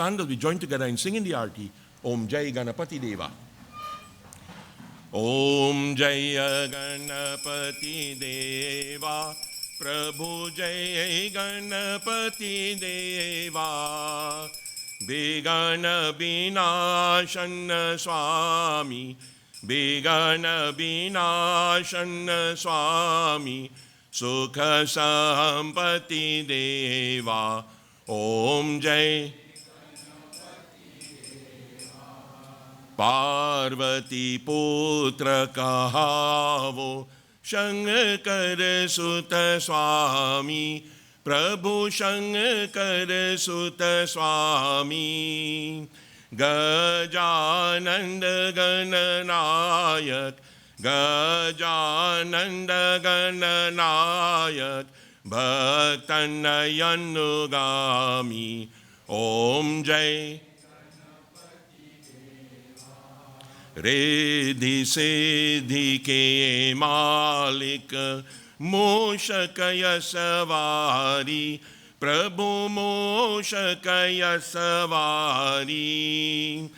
stanzas, we join together and sing in the arti. Om Jai Ganapati Deva. Om Jai Ganapati Deva. Prabhu Jai Ganapati Deva. Vigana Vinashan Swami. Vigana Vinashan Swami. Sukha Sampati Deva. Om Jai Parvati Putra Kahavo Shankar Sutta Swami Prabhu Shankar Sutta Swami Gajananda Gananayak Gajananda Gananayak Bhaktanayanugami Om Jai Riddhi Siddhi Ke Malik Moshakaya Savari Prabhu Moshakaya Savari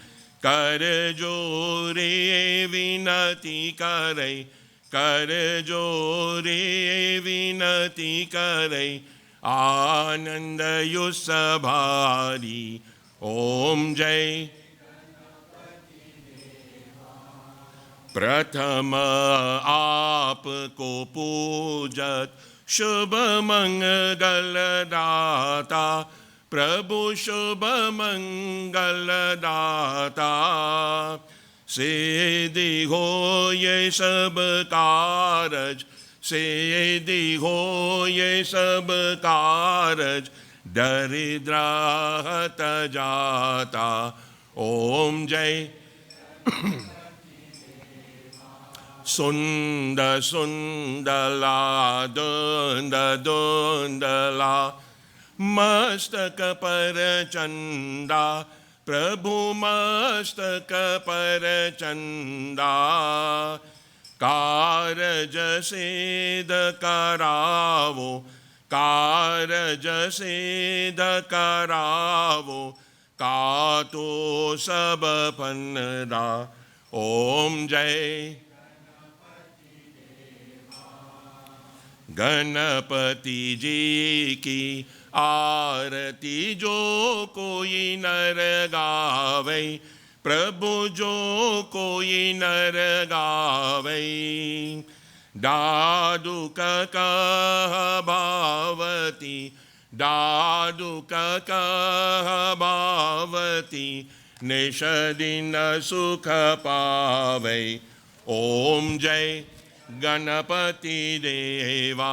Kar Jore Vinati Kare Kar Jore Vinati Kare Ananda Yusabhari Om Jai Prathama Aapko Pujat Shubha Mangal Data Prabhu Shubha Mangal Data Siddhi Hoye Sab Karaj Siddhi Hoye Sab Karaj Daridra Hata Jata Om Jai Sunda Sundala Dunda Dundala Mastaka Parachanda Prabhu Mastaka Parachanda Karaja Siddha Karavo Karaja Siddha Karavo Kato Sabapannada Om Jai Ganpati जी की आरती जो कोई नर गावे प्रभु जो कोई नर गावे दादुक कह भावती दादुक कह भावती निषदिन सुख पावे ओम जय गणपति देवा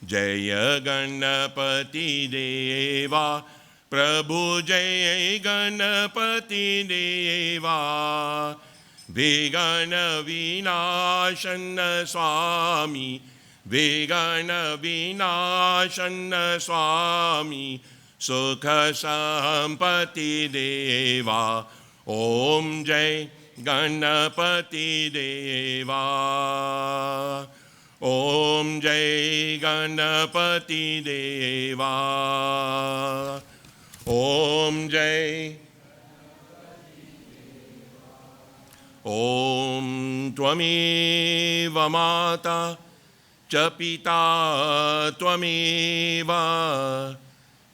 जय गणपति देवा प्रभु जय गणपति देवा विघ्न विनाशन स्वामी विघ्न विनाशन स्वामी सुख संपत्ति देवा ओम जय गणपति देवा ओम जय गणपति देवा ओम जय ओम त्वमेव माता च पिता त्वमेव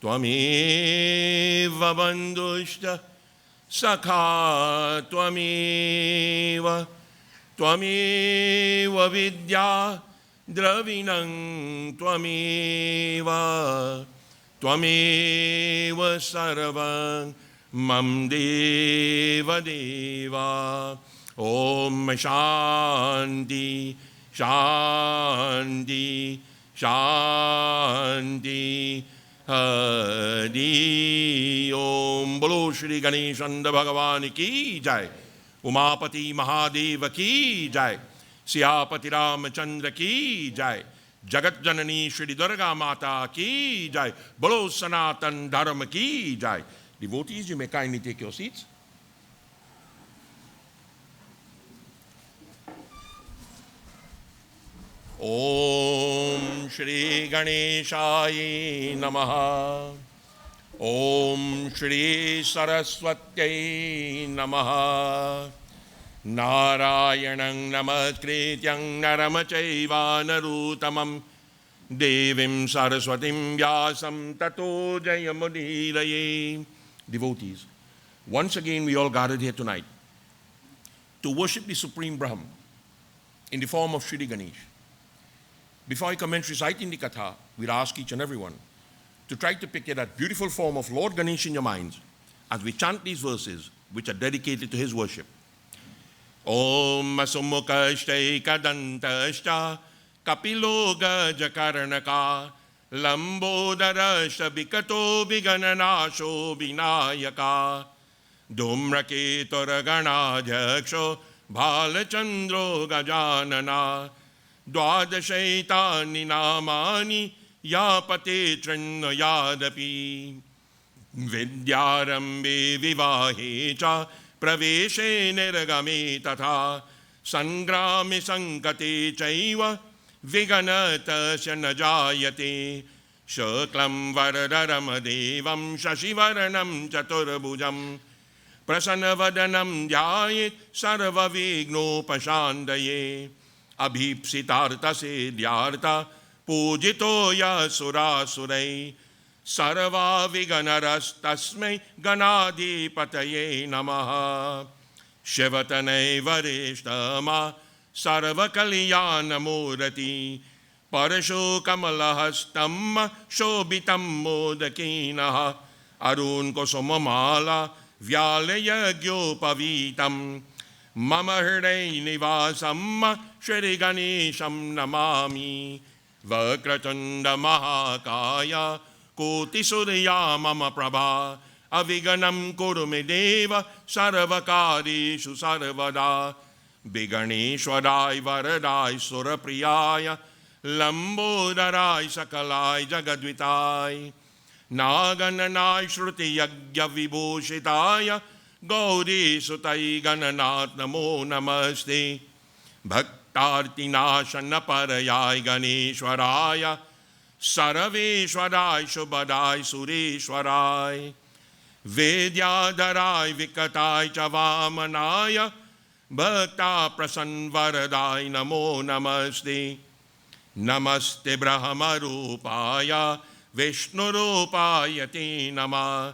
त्वमेव बन्धुश्च सखा त्वमेव त्वमेव विद्या द्रविणं त्वमेव त्वमेव सर्वं मम देव देवा ओम शांति शांति शांति हरि ओम बोलो श्री गणेश भगवान की जय उमापति महादेव की जय सियापति रामचंद्र की जय जगत जननी श्री दुर्गा माता की जय बोलो सनातन धर्म की जय Devotees, you may kindly take your seats. Om Shri Ganeshaya Namaha Om Shri Saraswatyai Namaha. Narayanang Namaskrityang Naram Chaiva Narutamam Devim Saraswatim Vyasam Tato Jayamudiraye. Devotees, once again we all gathered here tonight to worship the Supreme Brahman in the form of Shri Ganesh. Before I commence reciting the Katha, we'll ask each and everyone to try to picture that beautiful form of Lord Ganesh in your minds as we chant these verses which are dedicated to his worship. Om Asumukashtai Kadantashta Kapilo Gajakarnaka Lambodarashta Bikato Vigananasho Vinayaka Dhumraketuragana Jaksho Bhalachandro Gajanana Dwadashaitani Namani Yapate Trino Yadapi Vidyarambe Vivahe Cha Praveshe Niragame Tatha Sangrami Sankate Chaiva Viganata Shanajayate Shuklam Varadaram Devam Shashivaranam Chaturbhujam Prasanavadanam Jayit Sarva Vigno Pashandaye Abhipsitartha Siddhyartha Pujito Yasura Surai Sarva Viganaras Tasmai Ganadipataye Namaha Shivatanai Varishtama Sarva Kalyana Murati Parasho Kamalahastam Shobitam Modakinaha Arun Kosomamala Vyalaya Gyopavitam Mama Hriday Nivasam Shri Ganesham Namami Vakratunda Mahakaya Koti Surya Mama Prabha Aviganam Kurumedeva Sarvakarishu Sarvada Biganeshwarai Varadai Surapriyaya Lambodarai Sakalai Jagadvitai Nagananai Shruti Yagya Vibhushitaya Gauri Sutai Gananat Namo Namaste Bhaktartinashana Parayai Ganeshwaraya Saraveshwarai Shubhadai Sureshwarai Vidyadarai Vikatai Chavamanaya Bhakta Prasanvaradai Namo Namaste Namaste Brahma Rupaya Vishnu Rupaya Te Namah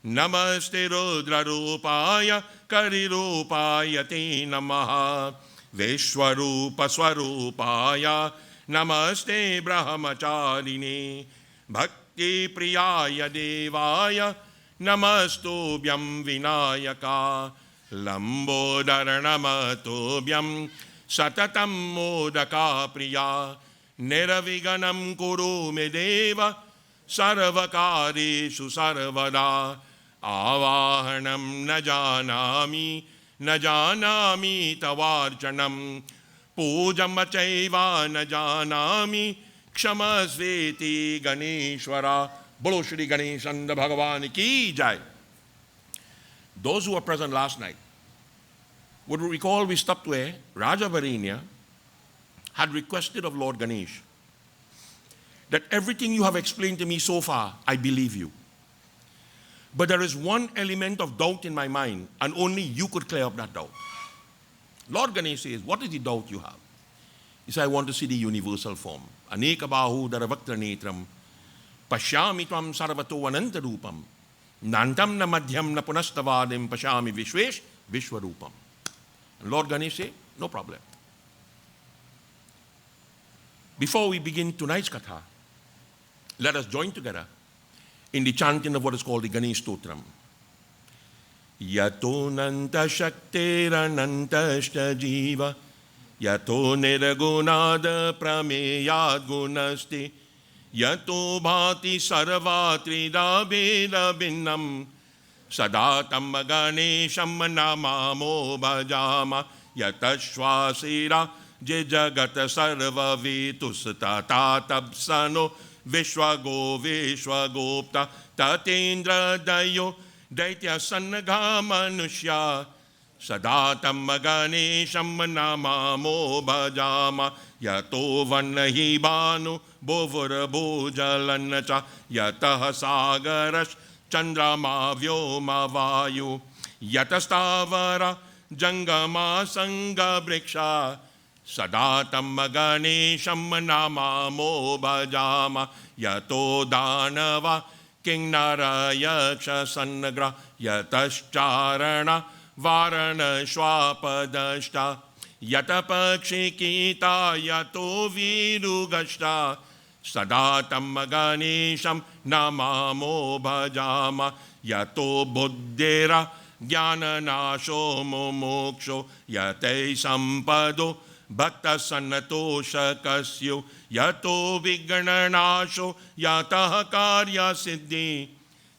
Namaste Rudra Rupaya Kari Rupaya Te Namaha Vishwarupa Swarupaya Namaste Brahmacharine Bhakti Priyaya Devaya Namastobhyam Vinayaka Lambodaranamatobyam Satatam Modaka Priya Niraviganam Kuru Medeva Sarvakarishu Sarvada Avahanam Najanami Najanami Tavarchanam Pujamachaiva Najanami Kshamasveti Ganeshwara. Bolo Shri Ganesh and Bhagavan Ki Jai. Those who were present last night would recall we stopped where Raja Varinya had requested of Lord Ganesh that everything you have explained to me so far, I believe you. But there is one element of doubt in my mind, and only you could clear up that doubt. Lord Ganesh says, what is the doubt you have? He said, I want to see the universal form. Aneka bahu daravaktra netram pashyami tvam sarvato ananta rupam nantam na madhyam na punastavadim pashyami vishwesh vishwarupam. And Lord Ganesh said, no problem. Before we begin tonight's katha, let us join together in the chanting of what is called the Ganesh Stotram. Yato nanta shaktiranantashta jiva yato niragunada prameyad gunasti yato bhati sarvatrida veda binnam sadatam ganesham namamo bhajama yatashvasira jagata sarva vitusata tatabsano Vishwago Vishwagopta Tatendra Dayo Daitya Sannagha Manushya Sadatam Ganesham Namamo Bhajama Yato Vannahi Banu Bovara Bhojalanacha Yataha Sagarash chandrama vyoma vayu yatastavara jangama sanga briksha sadatam ganesham namamo bhajama yato danava kinnara yaksha sannagra yatascharana varana shwapadashta yatapakshikita yato virugashta sadatam ganesham namamo bhajama yato buddhira jnananasho momoksho yate sampado bhakta sanatoshakasyo yato vignanasho yatah karya siddhi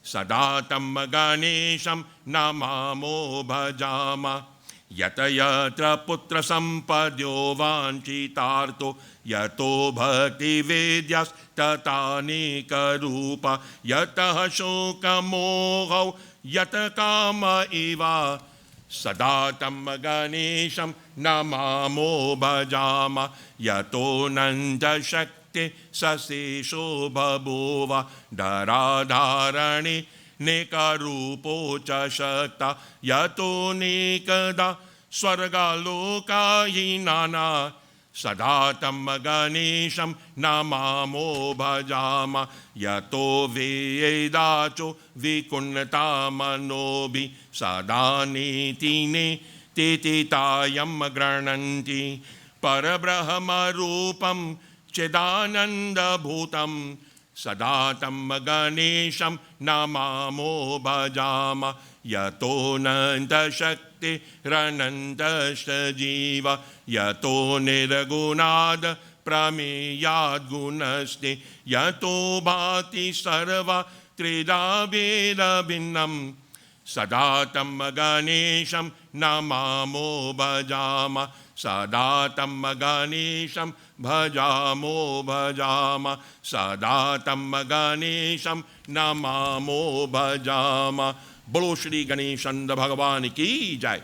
sadatam ganesham namamo bhajama yata yatra putra sampadyo vanchitarto yato bhakti vidyas tatanika rupa yatah shoka mohau yata kama iva sadatam ganesham namamo bhajama yato nanda shakti sasesho babhova dharadharani nekarupo cha shakta yato nekada swargaloka hinana sadatam ganesham namamo bhajama yato vedacho vikunnatamanobi sadanitine tititayam grananti parabrahma rupam chedananda bhutam sadatam ganesham namamo bhajama yato nanda shakti rananda jiva yato niragunad prameyad gunaste yato bhati sarva trida veda binnam sadatam ganesham namamo bhajama sadatam ganesham bhajamo bhajama sadatam ganesham namamo bhajama. Bolo Shri Ganeshanda Bhagavan ki jai.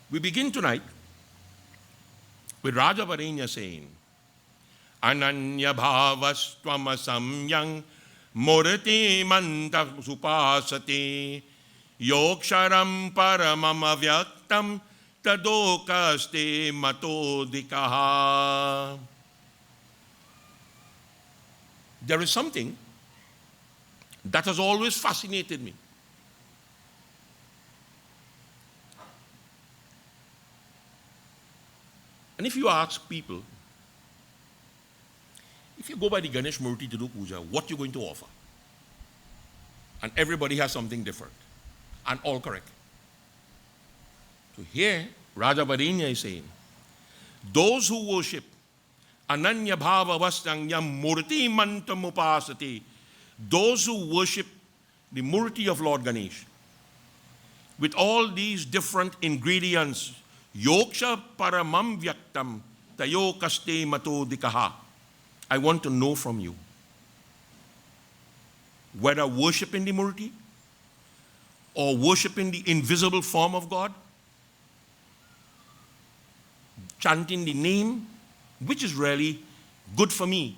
We begin tonight with Raja Varenya saying, Ananya bhavastvam samyang murti manta supasati yoksharam paramam avyaktam tadokaste matodikaha. There is something that has always fascinated me. And if you ask people, if you go by the Ganesh Murti to do puja, what you're going to offer? And everybody has something different and all correct. So here, Raja Varenya is saying, those who worship Ananya Bhava Vastanyam Murti Mantam Upasati, those who worship the Murti of Lord Ganesh with all these different ingredients, Yoksha Paramam Vyaktam Tayo Kaste Mato Dikaha. I want to know from you whether worshiping the Murti or worshiping the invisible form of God, chanting the name, which is really good for me.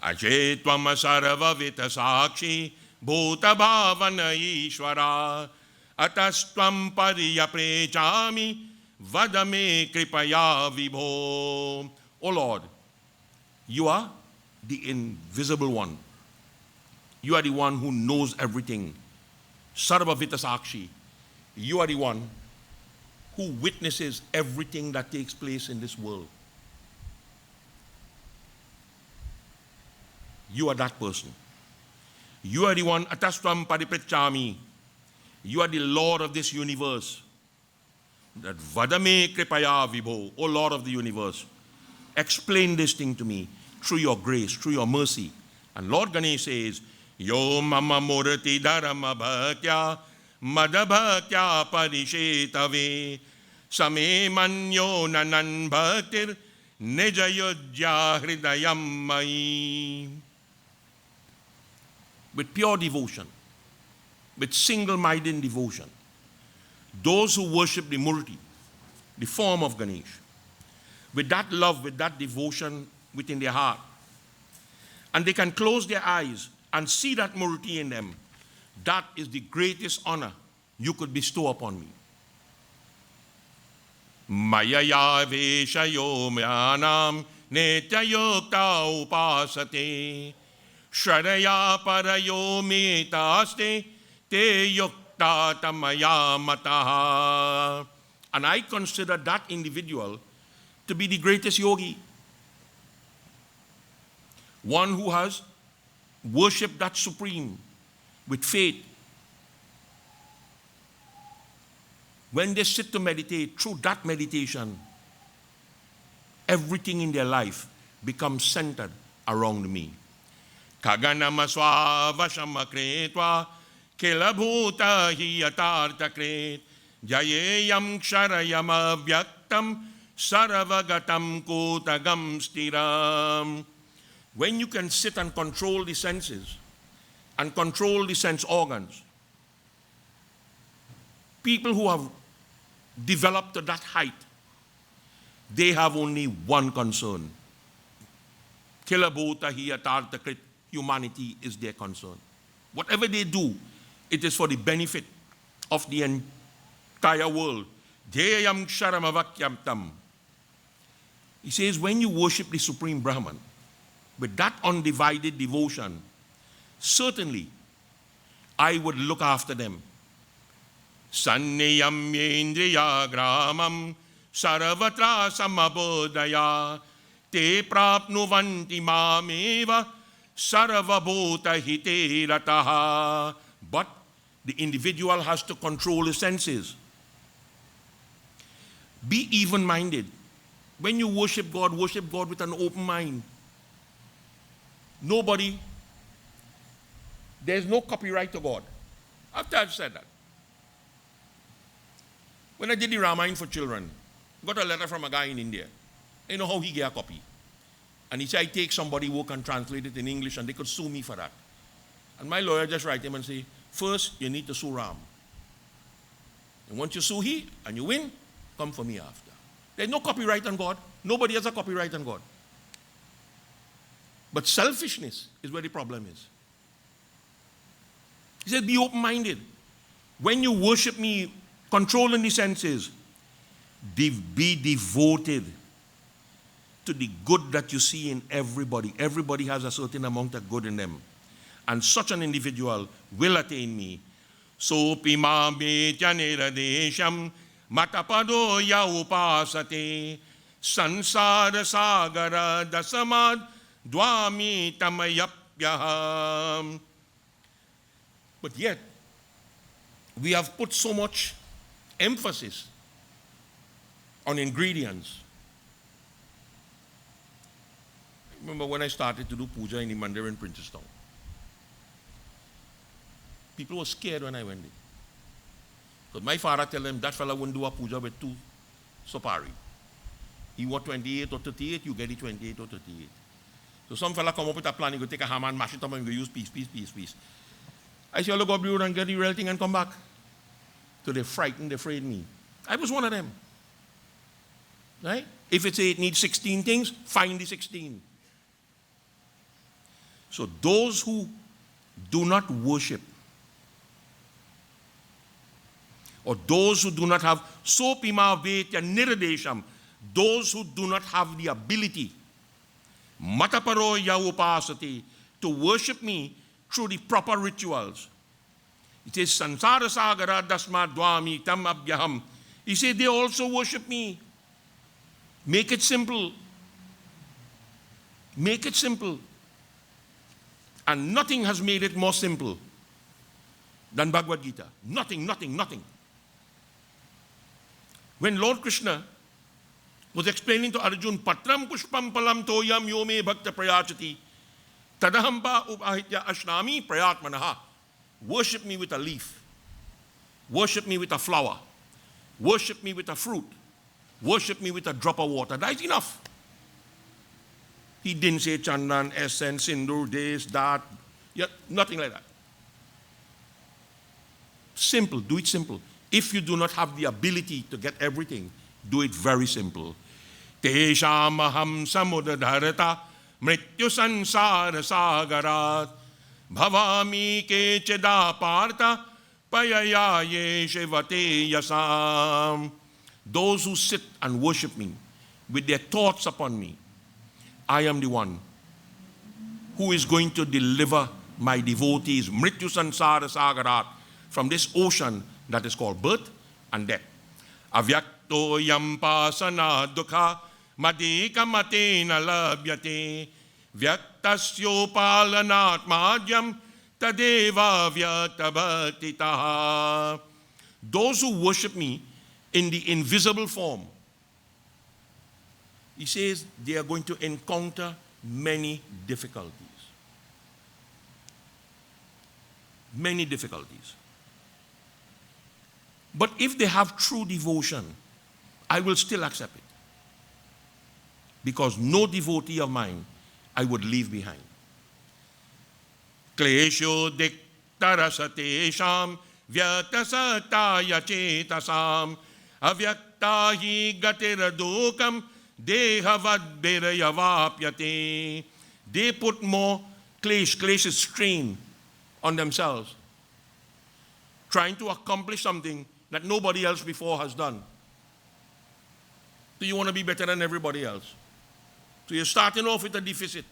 Aje tvam sarva vita sakshi bhuta bhavana ishvara atastvam pariyaprechami vadame kripaya vibho. O Lord, you are the invisible one. You are the one who knows everything. Sarva vita sakshi. You are the one who witnesses everything that takes place in this world. You are that person. You are the one, atastvam pariprechami. You are the Lord of this universe. That vadame kripaya vibho, O Lord of the universe. Explain this thing to me through your grace, through your mercy. And Lord Ganesh says, Yo mama murati dharma bhaktya madabhaktya parishetave same manyo nanan bhaktir nijayodhya hridayam mai. With pure devotion, with single-minded devotion, those who worship the Murti, the form of Ganesh, with that love, with that devotion within their heart, and they can close their eyes and see that murti in them, that is the greatest honor you could bestow upon me. Mayaya veshayo myanam netyayukta upasate shradaya parayo metaste te yukta tamaya mataha. And I consider that individual to be the greatest yogi. One who has worshipped that Supreme with faith. When they sit to meditate, through that meditation, everything in their life becomes centered around me. Kaganama swavashama kretva kelabhuta hiyatarta kret jayeyam ksharayam avyaktam saravagatam kotagam stiram. When you can sit and control the senses and control the sense organs, people who have developed to that height, they have only one concern. Kilabota hiyatartakrit, humanity is their concern. Whatever they do, it is for the benefit of the entire world. Deyam sharamavakyamtam. He says, when you worship the Supreme Brahman with that undivided devotion, certainly I would look after them. Sanneyam yendriya gramam saravatra samabodaya te prapnuvanti mameva saravabhota hite rataha. But the individual has to control his senses. Be even-minded. When you worship God with an open mind. There's no copyright to God. After I've said that, when I did the Ramayana for children, got a letter from a guy in India. You know how he get a copy? And he said, I take somebody who can translate it in English and they could sue me for that. And my lawyer just write him and say, first, you need to sue Ram. And once you sue he and you win, come for me after. There's no copyright on God. Nobody has a copyright on God. But selfishness is where the problem is. He said, be open-minded. When you worship me, controlling the senses, be devoted to the good that you see in everybody. Everybody has a certain amount of good in them. And such an individual will attain me. So pima betyanera desham matapado ya upasate sansara sagara dasamad dwami tamayapyaham. But yet, we have put so much emphasis on ingredients. I remember when I started to do puja in the mandir in Princestown. People were scared when I went there. Because my father tell them that fella wouldn't do a puja with 2 sopari. He want 28 or 38, you get it 28 or 38. So some fella come up with a plan, he go take a hammer and mash it up and go use piece. I say, I'll go blue and get the real thing and come back. So they frightened, they afraid me. I was one of them. Right? If it say it needs 16 things, find the 16. So those who do not worship, or those who do not have sopima vetya niradesham, those who do not have the ability, mataparo yaupasati, to worship me through the proper rituals. It says, sansara sagara dasma dwami tam abhyaham. He said, they also worship me. Make it simple. Make it simple. And nothing has made it more simple than Bhagavad Gita. Nothing. When Lord Krishna was explaining to Arjuna, Patram pushpam palam toyam yome bhakta prayachati tadahamba upahitya ashnami prayatmanaha. Worship me with a leaf. Worship me with a flower. Worship me with a fruit. Worship me with a drop of water. That is enough. He didn't say chandan, essence, sindur, this, that. Yeah, nothing like that. Simple. Do it simple. If you do not have the ability to get everything, do it very simple. Tesham aham samudadharata mrityu sansara sagarat bhavami kechida partha payayaye shivate yasam. Those who sit and worship me with their thoughts upon me, I am the one who is going to deliver my devotees, mrityu sansara sagarat, from this ocean that is called birth and death. Avyakto yampasana dukha madika matena labhyate vyaktasyo palanatmadyam tadeva vyatabatitaha. Those who worship me in the invisible form, he says they are going to encounter many difficulties. Many difficulties. But if they have true devotion, I will still accept it. Because no devotee of mine I would leave behind. Klesho diktarasatesham vyatasataya chetasam avyaktahi gatiradokam dehavadbirayavapyate. They put more klesh is strain on themselves, trying to accomplish something that nobody else before has done. So you want to be better than everybody else. So you're starting off with a deficit.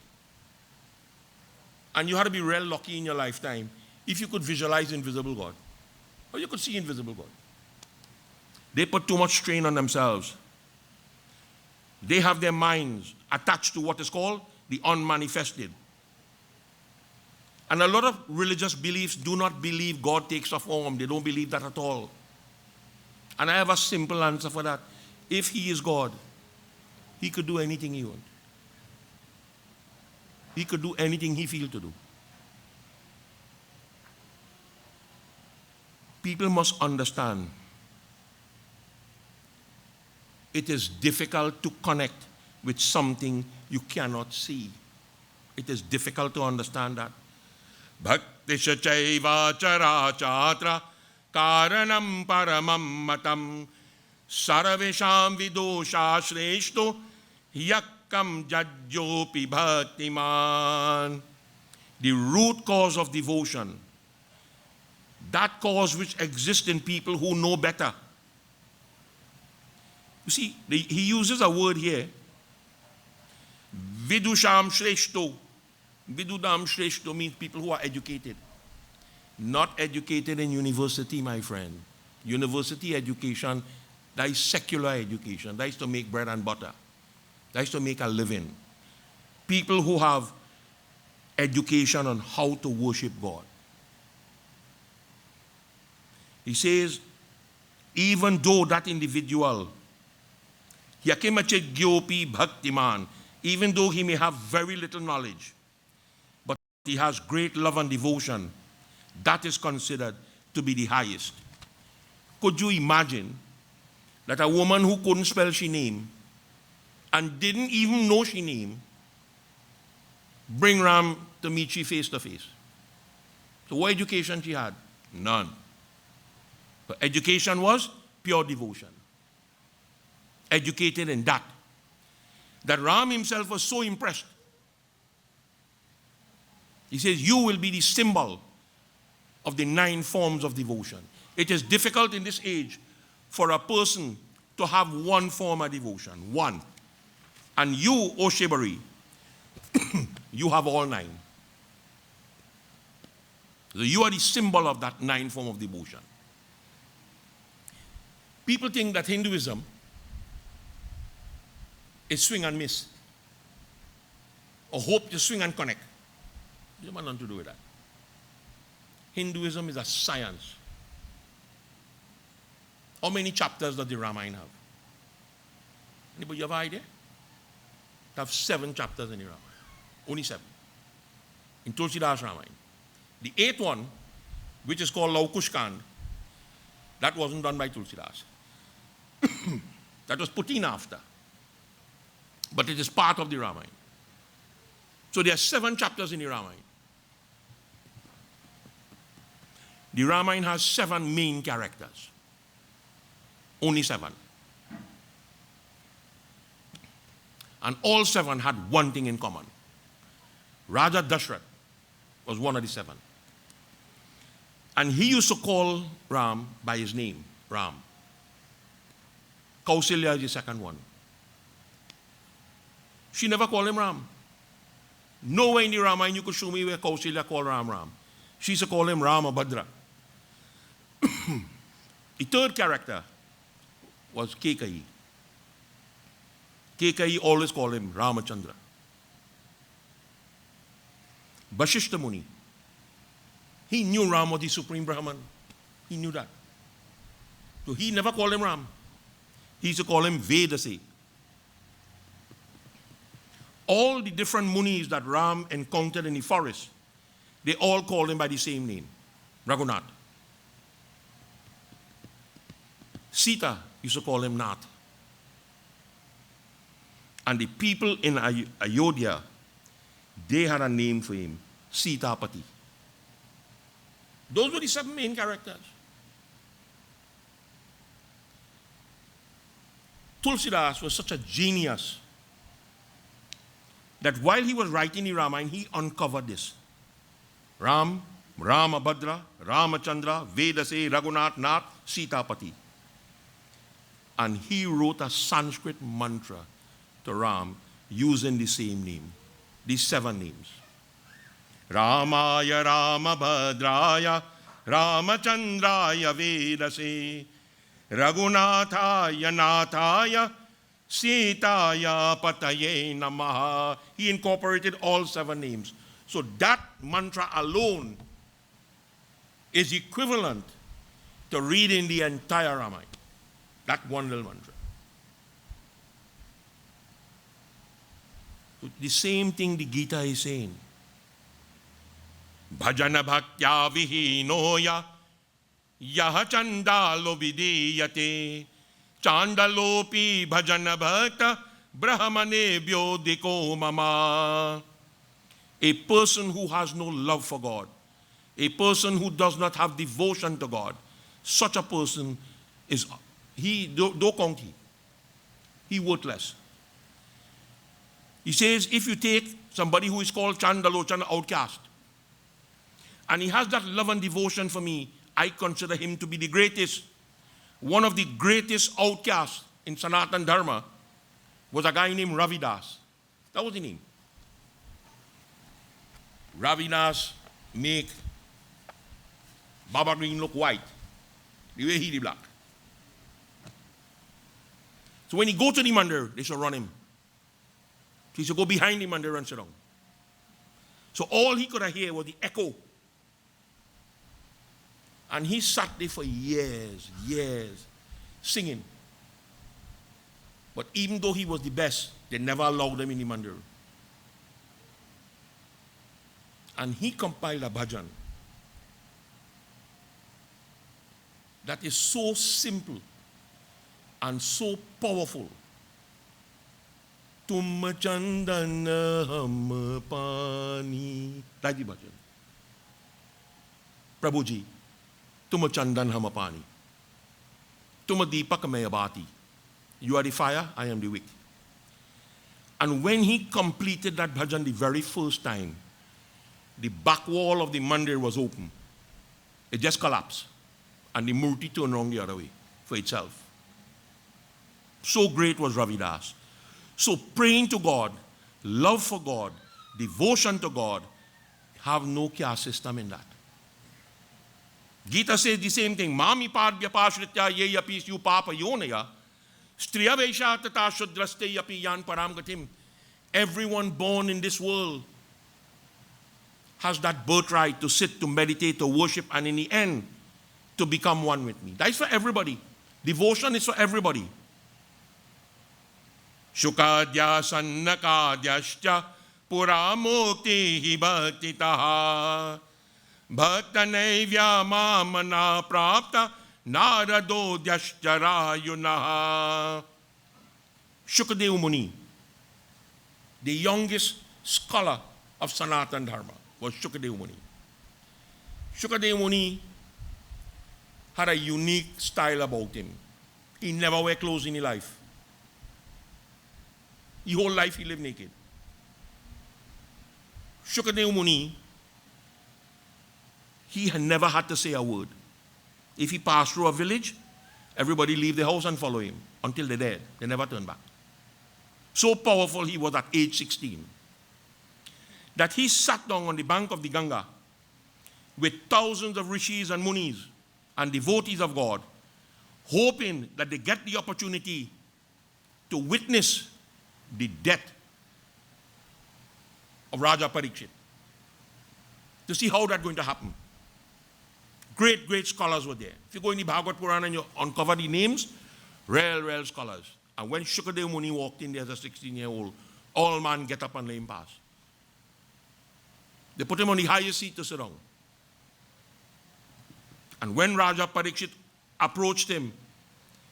And you had to be real lucky in your lifetime if you could visualize invisible God. Or you could see invisible God. They put too much strain on themselves. They have their minds attached to what is called the unmanifested. And a lot of religious beliefs do not believe God takes a form. They don't believe that at all. And I have a simple answer for that. If he is God, he could do anything he wants. He could do anything he feels to do. People must understand it is difficult to connect with something you cannot see. It is difficult to understand that. Bhakti shachaiva charachatra karanam paramam matam saravesham vidosha shreshto yakkam jajjopi bhaktiman. The root cause of devotion, that cause which exists in people who know better. You see, he uses a word here, vidusham shreshto. Vidudam shreshto means people who are educated. Not educated in university, my friend. University education, that is secular education. That is to make bread and butter. That is to make a living. People who have education on how to worship God. He says, even though that individual, yakimachet gyopi bhaktiman, even though he may have very little knowledge, but he has great love and devotion, that is considered to be the highest. Could you imagine that a woman who couldn't spell she name and didn't even know she name bring Ram to meet she face to face? So what education she had? None. Her education was pure devotion. Educated in that. That Ram himself was so impressed. He says, you will be the symbol of the 9 forms of devotion. It is difficult in this age for a person to have one form of devotion. One. And you, O Shibari, you have all 9. So you are the symbol of that 9 form of devotion. People think that Hinduism is swing and miss, or hope to swing and connect. You don't have nothing to do with that. Hinduism is a science. How many chapters does the Ramayana have? Anybody have an idea? It have 7 chapters in the Ramayana. Only 7. In Tulsidas Ramayana. The 8th one, which is called Laukushkand, that wasn't done by Tulsidas. That was put in after. But it is part of the Ramayana. So there are 7 chapters in the Ramayana. The Ramayana has 7 main characters. Only 7. And all 7 had one thing in common. Raja Dashrath was one of the 7. And he used to call Ram by his name, Ram. Kausalya is the second one. She never called him Ram. Nowhere in the Ramayana you could show me where Kausalya called Ram Ram. She used to call him Ramabhadra. The third character was Kekayi. Kekayi always called him Ramachandra. Vashishta Muni, he knew Ram was the supreme Brahman. He knew that. So he never called him Ram. He used to call him Vedase. All the different munis that Ram encountered in the forest, they all called him by the same name, Raghunath. Sita used to call him Nath. And the people in Ayodhya, they had a name for him, Sitapati. Those were the 7 main characters. Tulsidas was such a genius that while he was writing the Ramayana, he uncovered this. Ram, Ramabhadra, Ramachandra, Vedase, Raghunath, Nath, Sitapati. And he wrote a Sanskrit mantra to Ram using the same name, these 7 names. Ramaya Ramabhadraya Ramachandraya Vedase Raghunathaya Nathaya Sitaya Pataye Namaha. He incorporated all 7 names. So that mantra alone is equivalent to reading the entire Ramayana. That one little mantra. The same thing the Gita is saying. Bhajana bhaktya vihinoya yaha chandalo vidiyate chandalopi bhajana bhakta brahmanebhyo diko mama. A person who has no love for God, a person who does not have devotion to God, such a person is, don't count he worthless. He says, if you take somebody who is called Chandalochana, outcast, and he has that love and devotion for me, I consider him to be the greatest. One of the greatest outcasts in Sanatana Dharma was a guy named Ravidas. That was the name. Ravidas make Baba Green look white, the way he the black. So when he go to the mandir, they should run him. He should go behind him and they run sit down. So all he could hear was the echo. And he sat there for years, singing. But even though he was the best, they never allowed him in the mandir. And he compiled a bhajan that is so simple and so powerful. Tum chandana hum pani. That's the bhajan. Prabhuji, tum chandan hum pani. Tum deepak mein abati. You are the fire, I am the wick. And when he completed that bhajan the very first time, the back wall of the mandir was open. It just collapsed. And the murti turned around the other way for itself. So great was Ravidas. So praying to God, love for God, devotion to God, have no caste system in that. Gita says the same thing. Mami padya pashritya ye yapi su papa yonaya striya vesha tata shudraste yapi yan param gatim. Everyone born in this world has that birthright to sit, to meditate, to worship, and in the end, to become one with me. That is for everybody. Devotion is for everybody. Shukadya sannakadyascha puramukti bhaktitaha bhaktanevya mamana prapta naradodyascharayunaha. Shukadeva Muni, the youngest scholar of Sanatana Dharma, was Shukadeva Muni. Shukadeva Muni had a unique style about him. He never wear clothes in his life. His whole life he lived naked. Shukadeva Muni, he had never had to say a word. If he passed through a village, everybody leave the house and follow him until they're dead. They never turn back. So powerful he was at age 16 that he sat down on the bank of the Ganga with thousands of rishis and munis and devotees of God, hoping that they get the opportunity to witness the death of Raja Parikshit, to see how that's going to happen. Great, great scholars were there. If you go in the Bhagavad Purana and you uncover the names, real scholars. And when Shukadeva Muni walked in there as a 16-year-old, all man get up and lay him pass. They put him on the highest seat to sit down. And when Raja Parikshit approached him,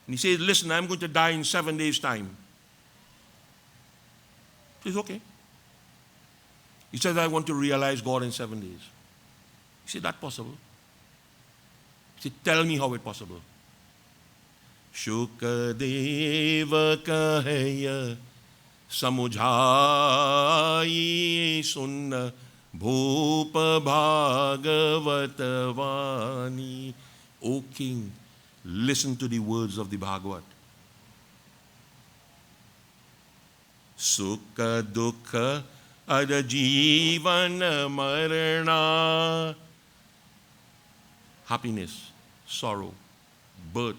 and he said, listen, I'm going to die in 7 days' time. He says, okay. He says, I want to realize God in 7 days. He said, that's possible. He said, tell me how it's possible. Shukadeva kahaya samujhayi sunna bhupa bhagavatavani. O king, listen to the words of the Bhagavat. Sukha dukha adajivana marana. Happiness, sorrow, birth,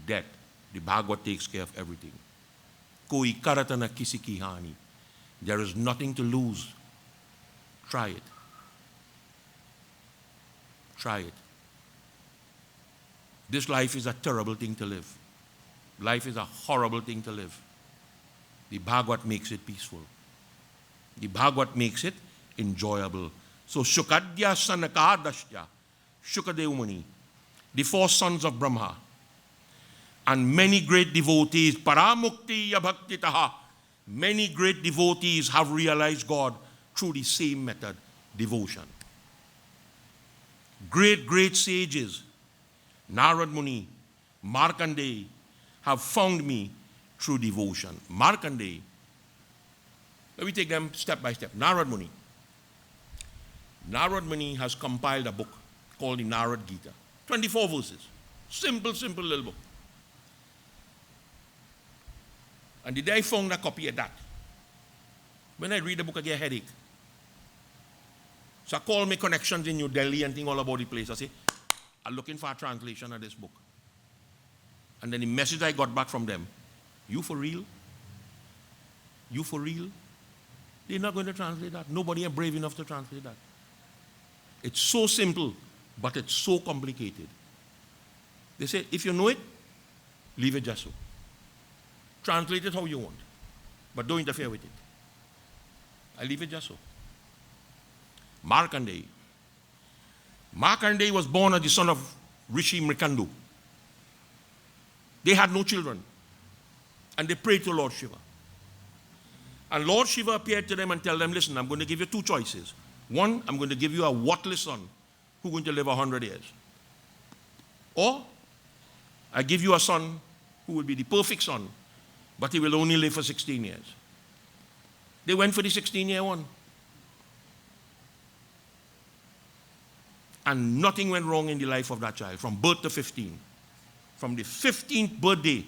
death. The Bhagavat takes care of everything. Koi karatana kisi ki hani. There is nothing to lose. Try it. Try it. This life is a terrible thing to live. Life is a horrible thing to live. The Bhagavat makes it peaceful. The Bhagavat makes it enjoyable. So Shukadya Sanakadashya, Shukadeva Muni, the 4 sons of Brahma, and many great devotees, Paramukti Yabhaktitaha, many great devotees have realized God through the same method, devotion. Great, great sages, Narad Muni, Markandeya, have found me through devotion. Markandeya, let me take them step by step. Narad Muni. Narad Muni has compiled a book called the Narad Gita. 24 verses. Simple little book. And the day I found a copy of that, when I read the book, I get a headache. So I call my connections in New Delhi and think all about the place. I say, I'm looking for a translation of this book. And then the message I got back from them, you for real? You for real? They're not going to translate that. Nobody is brave enough to translate that. It's so simple, but it's so complicated. They say, if you know it, leave it just so. Translate it how you want, but don't interfere with it. I leave it just so. Markandeya. Markandeya was born as the son of Rishi Mrikandu. They had no children, and they prayed to Lord Shiva. And Lord Shiva appeared to them and tell them, listen, I'm going to give you 2 choices. One, I'm going to give you a worthless son who's going to live 100 years. Or, I give you a son who will be the perfect son, but he will only live for 16 years. They went for the 16-year one. And nothing went wrong in the life of that child from birth to 15. From the 15th birthday,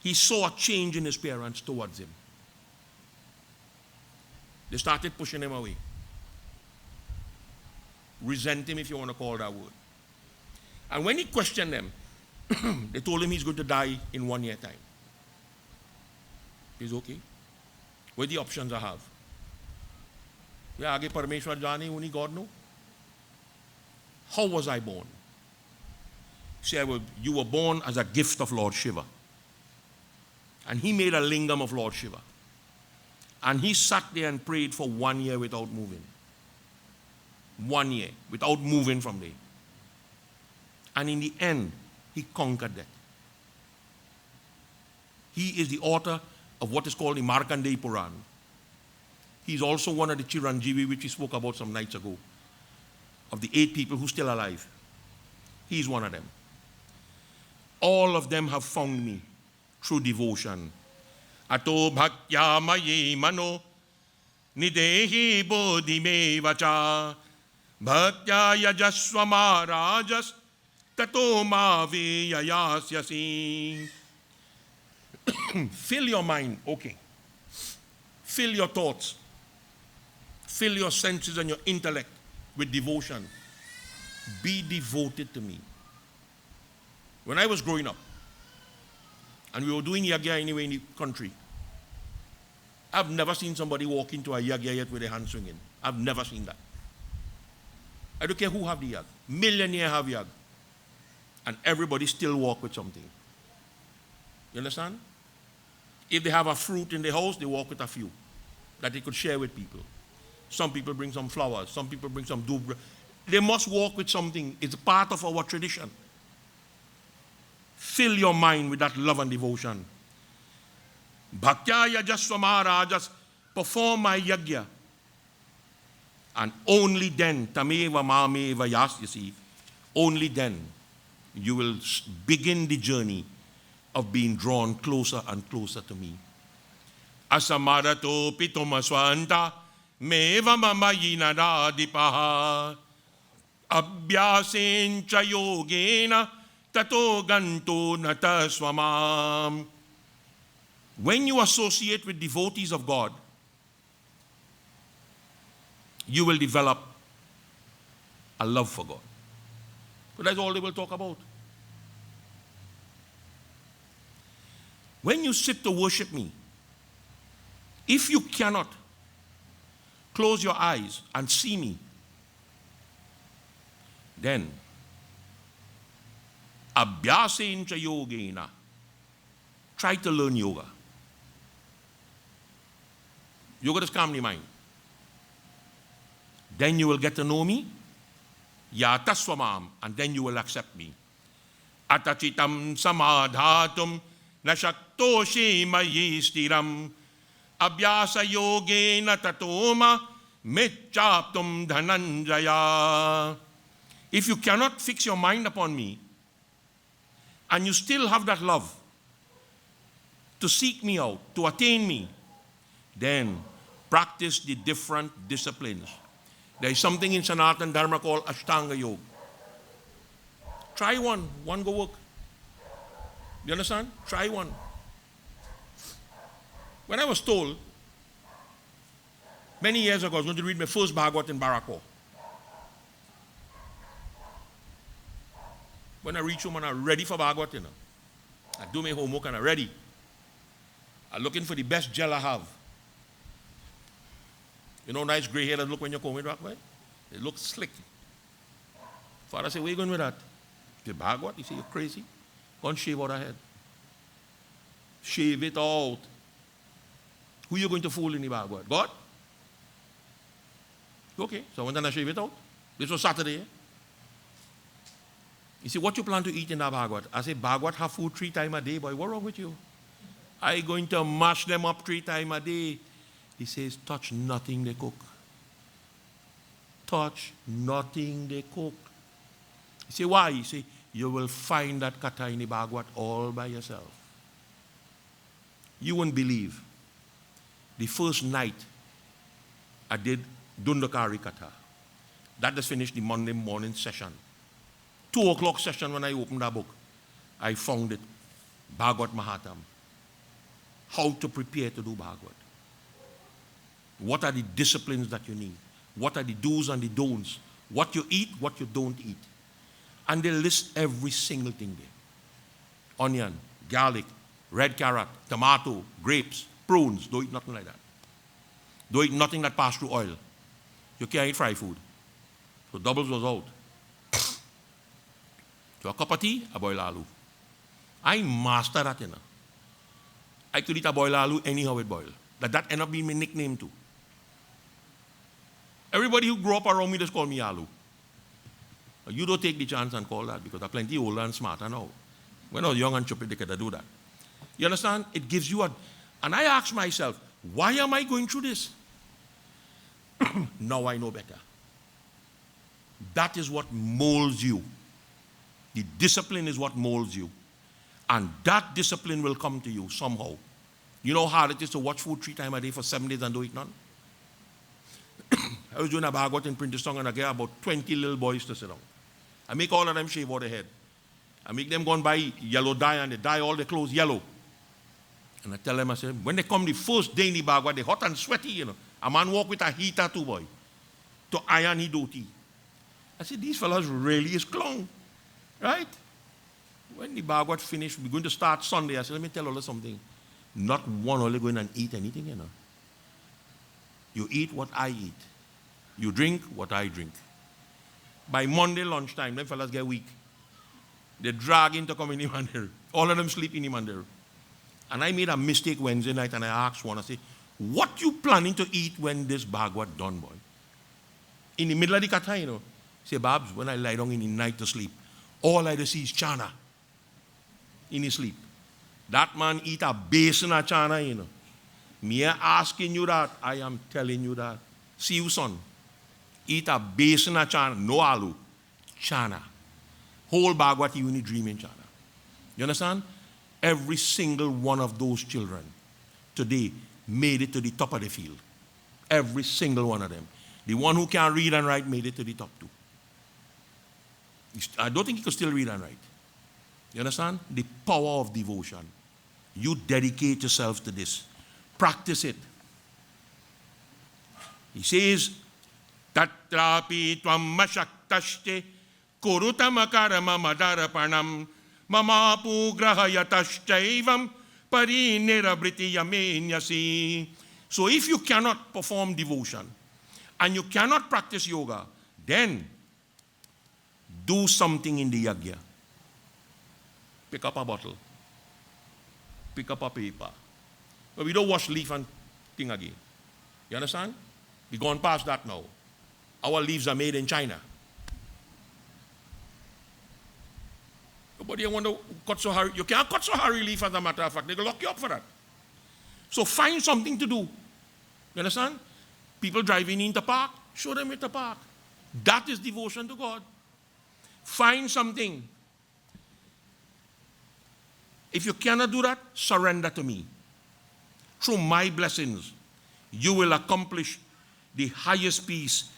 he saw a change in his parents towards him. They started pushing him away. Resent him, if you want to call that word. And when he questioned them, they told him he's going to die in 1 year time. He's okay. What are the options I have? Yeah, aage Parmeshwar jane, only God know. How was I born? See, you were born as a gift of Lord Shiva. And he made a lingam of Lord Shiva. And he sat there and prayed for 1 year without moving. 1 year without moving from there. And in the end, he conquered that. He is the author of what is called the Markandeya Puran. He's also one of the Chiranjeevi, which we spoke about some nights ago, of the 8 people who are still alive. He's one of them. All of them have found me through devotion. Ato bhaktya maye mano nidehi bodhime vacha bhaktya yajasva marajas tato ma veyayasyasi. Fill your mind, okay. Fill your thoughts. Fill your senses and your intellect with devotion. Be devoted to me. When I was growing up, and we were doing Yagya anyway in the country, I've never seen somebody walk into a Yagya yet with their hands swinging. I've never seen that. I don't care who have the Yag. Millionaire have Yag. And everybody still walk with something. You understand? If they have a fruit in the house, they walk with a few that they could share with people. Some people bring some flowers. Some people bring some dubra. They must walk with something. It's part of our tradition. Fill your mind with that love and devotion. Bhaktya yajasva marajas, perform my yagya. And only then, tameva mameva yasyasi, only then you will begin the journey of being drawn closer and closer to me. Asamarato pitomaswanta meva mamayina radipaha abhyasencha yogena tato ganto nata swamam. When you associate with devotees of God, you will develop a love for God. But that's all they will talk about. When you sit to worship me, if you cannot close your eyes and see me, then abhyasencha yogena, try to learn yoga. Yoga does calm the mind. Then you will get to know me, yataswamam, and then you will accept me. Atachitam samadhatum nashaktoshi mayi stiram abhyasa yogena tatoma mechaptum dhananjaya. If you cannot fix your mind upon me, and you still have that love to seek me out, to attain me, then practice the different disciplines. There is something in Sanatana Dharma called Ashtanga Yoga. Try one go work. You understand? Try one. When I was told, many years ago, I was going to read my first Bhagavad in Barako. When I reach home and I'm ready for Bhagavad, I do my homework and I'm ready. I'm looking for the best gel I have. You know, nice gray hair that look when you're coming back, right? It looks slick. Father said, where you going with that? The Bhagavad? He said, you're crazy. Go and shave out her head. Shave it out. Who are you going to fool in the Bhagavad? God? Okay, so I went and I shave it out. This was Saturday. He said, what you plan to eat in that Bhagavad? I said, Bhagavad have food 3 times a day, boy. What's wrong with you? I going to mash them up 3 times a day. He says, touch nothing they cook. Touch nothing they cook. He said, why? He said, you will find that kata in the Bhagavad all by yourself. You won't believe. The first night I did Dundakari kata. That just finished the Monday morning session. 2 o'clock session when I opened that book, I found it. Bhagavad Mahatam. How to prepare to do Bhagavad. What are the disciplines that you need? What are the do's and the don'ts? What you eat, what you don't eat. And they list every single thing there. Onion, garlic, red carrot, tomato, grapes, prunes. Don't eat nothing like that. Don't eat nothing that passed through oil. You can't eat fried food. So doubles was out. So a cup of tea, a boiled aloo. I master that, I could eat a boiled aloo anyhow it boiled. That ended up being my nickname too. Everybody who grew up around me just call me Aloo. You don't take the chance and call that because I'm plenty older and smarter now. When I was young and stupid, they could do that. You understand? It gives you and I ask myself, why am I going through this? Now I know better. That is what molds you. The discipline is what molds you. And that discipline will come to you somehow. You know how hard it is to watch food 3 times a day for 7 days and don't eat none? I was doing a Bhagavad in Printer Song and I get about 20 little boys to sit down. I make all of them shave all their head. I make them go and buy yellow dye and they dye all their clothes yellow. And I tell them, I say, when they come the first day in the Bhagavad, they're hot and sweaty, you know. A man walk with a heater too, boy, to iron his dhoti. I said, these fellas really is clown, right? When the Bhagavad finished, we're going to start Sunday. I said, let me tell you something. Not one only going and eat anything, you know. You eat what I eat. You drink what I drink. By Monday lunchtime, them fellas get weak. They drag into come in the mandir. All of them sleep in the mandir. And I made a mistake Wednesday night and I asked one, I said, what you planning to eat when this Bhagavad done, boy? In the middle of the katha, you know. Say, Babs, when I lie down in the night to sleep, all I see is chana in his sleep. That man eat a basin of chana, you know. Me asking you that, I am telling you that. See you, son. Eat a basin of chana, no aloo, chana. Whole Bhagavad you only dream in chana. You understand? Every single one of those children today made it to the top of the field. Every single one of them. The one who can't read and write made it to the top too. I don't think he could still read and write. You understand? The power of devotion. You dedicate yourself to this. Practice it. He says, Tatrapi tvam mashaktaste kurutam karma madarapanam mamapu grahayatashchaivam parinirabriti yamenyasi. So if you cannot perform devotion and you cannot practice yoga, then do something in the Yagya. Pick up a bottle. Pick up a paper. But we don't wash leaf and thing again. You understand? We've gone past that now. Our leaves are made in China. Nobody want to cut so hairy. You can't cut so hairy leaf, as a matter of fact. They'll lock you up for that. So find something to do. You understand? People driving into the park, show them at the park. That is devotion to God. Find something. If you cannot do that, surrender to me. Through my blessings, you will accomplish the highest peace.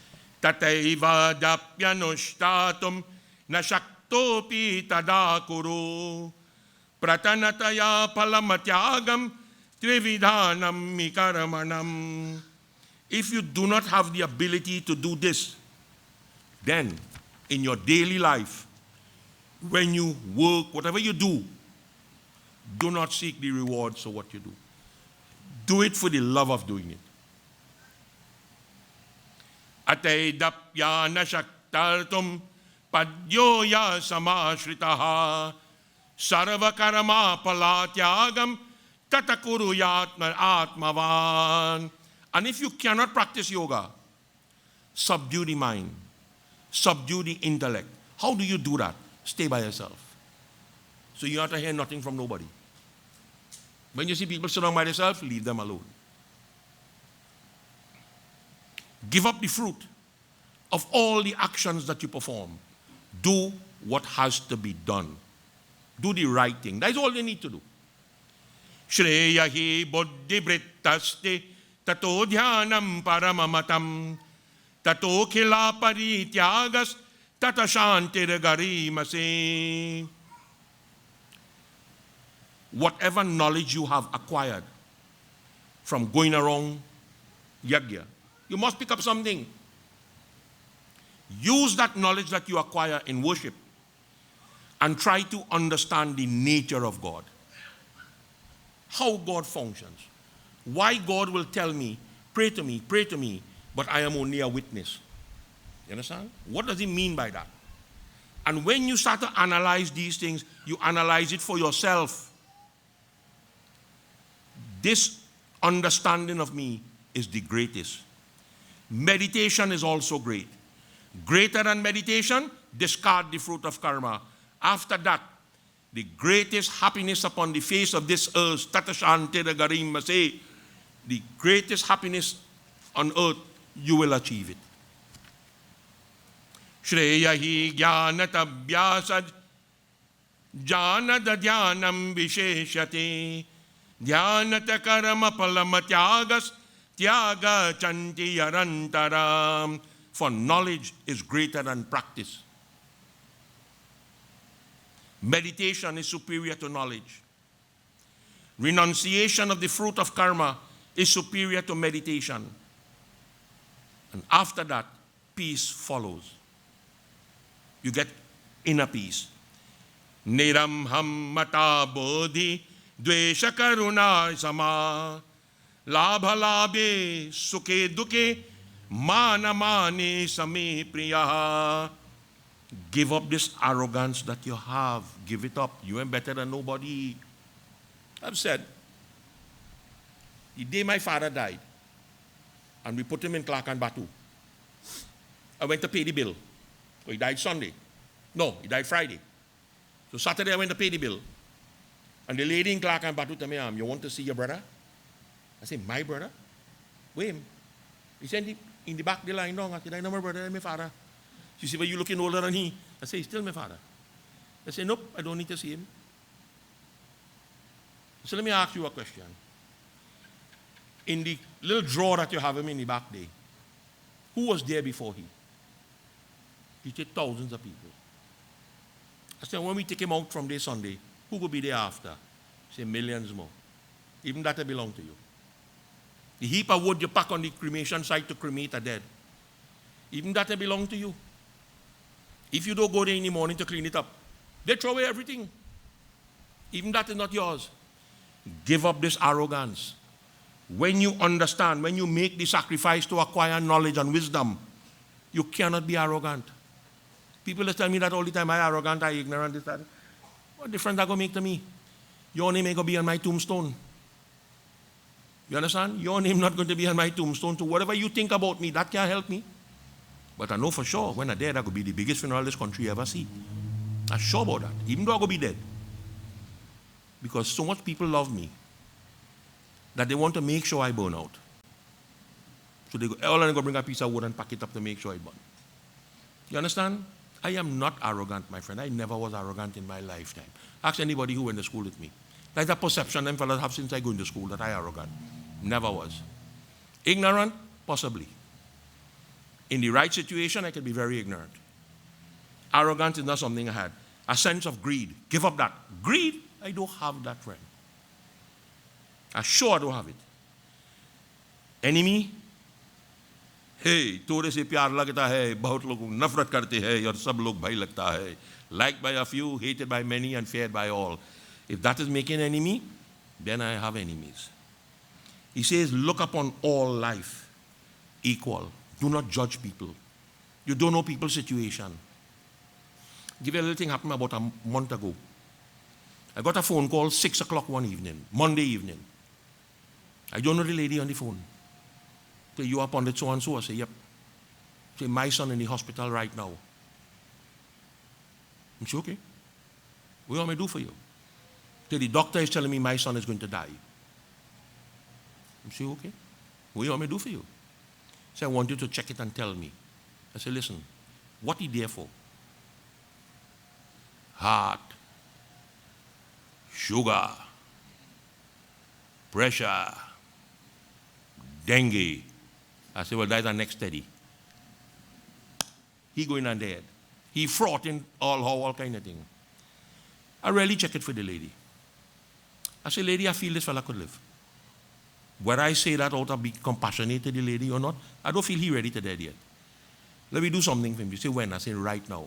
Tataiva dapyanushtatum nashaktopi tadakuru pratanataya palamatyagam trividhanam mikaramanam. If you do not have the ability to do this, then in your daily life, when you work, whatever you do not seek the rewards of what you do. Do it for the love of doing it. Ataidapya nashaktartum padyoya samashritaha sarvakarama palatyagam tatakuruyatma atmavan. And if you cannot practice yoga, subdue the mind, subdue the intellect. How do you do that? Stay by yourself. So you have to hear nothing from nobody. When you see people sit down by themselves, leave them alone. Give up the fruit of all the actions that you perform. Do what has to be done. Do the right thing. That is all you need to do. Shreyahi buddhi brittaste tato dhyanam paramamatam tato khila parityagas tata shantir garimase. Whatever knowledge you have acquired from going around Yagya, you must pick up something. Use that knowledge that you acquire in worship and try to understand the nature of God. How God functions. Why God will tell me, pray to me, but I am only a witness. You understand? What does he mean by that? And when you start to analyze these things, you analyze it for yourself. This understanding of me is the greatest. Meditation is also great. Greater than meditation, discard the fruit of karma. After that, the greatest happiness upon the face of this earth, Tatashanti Garim Mase, the greatest happiness on earth, you will achieve it. Shreyahi Gyanatabhyasad Janada Dhyanam Visheshate Dhyanata Karama Palamatyagas Tyaga chanti yarantaram. For knowledge is greater than practice. Meditation is superior to knowledge. Renunciation of the fruit of karma is superior to meditation. And after that, peace follows. You get inner peace. Niram ham mata bodhi dvesha karuna sama labha labhe sukhe dukhe mana mane same priya. Give up this arrogance that you have. Give it up. You ain't better than nobody. I've said, the day my father died, and we put him in Clark and Batu, I went to pay the bill. So he died Sunday. No, he died Friday. So Saturday I went to pay the bill. And the lady in Clark and Batu told me, you want to see your brother? I said, my brother? Wait. He said, in the back of the line down. I said, I know my brother and my father. She said, well, you looking older than he. I said, he's still my father. I said, nope, I don't need to see him. So let me ask you a question. In the little drawer that you have him in the back there, who was there before he? He said thousands of people. I said, when we take him out from there Sunday, who will be there after? He said, millions more. Even that belong to you. The heap of wood you pack on the cremation site to cremate a dead, even that belong to you. If you don't go there in the morning to clean it up, they throw away everything. Even that is not yours. Give up this arrogance. When you understand, when you make the sacrifice to acquire knowledge and wisdom, you cannot be arrogant. People tell me that all the time, I'm arrogant, I'm ignorant, this, that. What difference that going to make to me? Your name ain't going to be on my tombstone. You understand? Your name not going to be on my tombstone. So whatever you think about me, that can't help me. But I know for sure, when I'm dead, that could be the biggest funeral this country ever see. I'm sure about that, even though I'm going to be dead. Because so much people love me that they want to make sure I burn out. So they go, all I'm going to bring a piece of wood and pack it up to make sure I burn. You understand? I am not arrogant, my friend. I never was arrogant in my lifetime. Ask anybody who went to school with me. That's a perception them fellas have since I go into school that I arrogant. Never was. Ignorant? Possibly. In the right situation, I could be very ignorant. Arrogance is not something I had. A sense of greed. Give up that. Greed? I don't have that, friend. I'm sure I don't have it. Enemy? Hey, थोड़े से प्यार लगता है, बहुत लोग नफरत करते हैं, और सब लोग भाई लगता है. Liked by a few, hated by many, and feared by all. If that is making enemy, then I have enemies. He says, look upon all life equal. Do not judge people. You don't know people's situation. Give you a little thing happened about a month ago. I got a phone call 6 o'clock one evening, Monday evening. I don't know the lady on the phone. Say, you up on the so and so? I say, yep. Say, my son in the hospital right now. I say, okay. What do you want me to do for you? Say, the doctor is telling me my son is going to die. I say, okay. What do you want me to do for you? Say, I want you to check it and tell me. I say, listen, what he there for? Heart, sugar, pressure, dengue. I say, well, that's our next study. He going on dead. He fraught in all kind of thing. I really check it for the lady. I say, lady, I feel this fella could live. Whether I say that out of being compassionate to the lady or not, I don't feel he ready to dead yet. Let me do something for him. You say, when? I say, right now.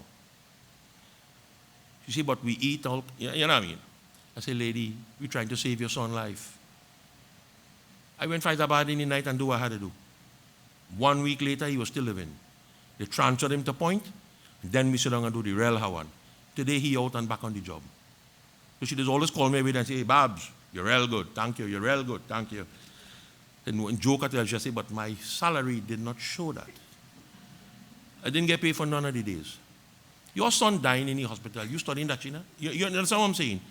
She say, but we eat all, you know what I mean? I say, lady, we're trying to save your son's life. I went Faizabad in the night and do what I had to do. 1 week later, he was still living. They transferred him to Point, then we sit down and do the real Hawan. Today, he out and back on the job. So she does always call me every day and say, hey, Babs, you're real good, thank you, you're real good, thank you. And joke at her, she say, but my salary did not show that. I didn't get paid for none of the days. Your son dying in the hospital, you studying that, you know? You understand what I'm saying?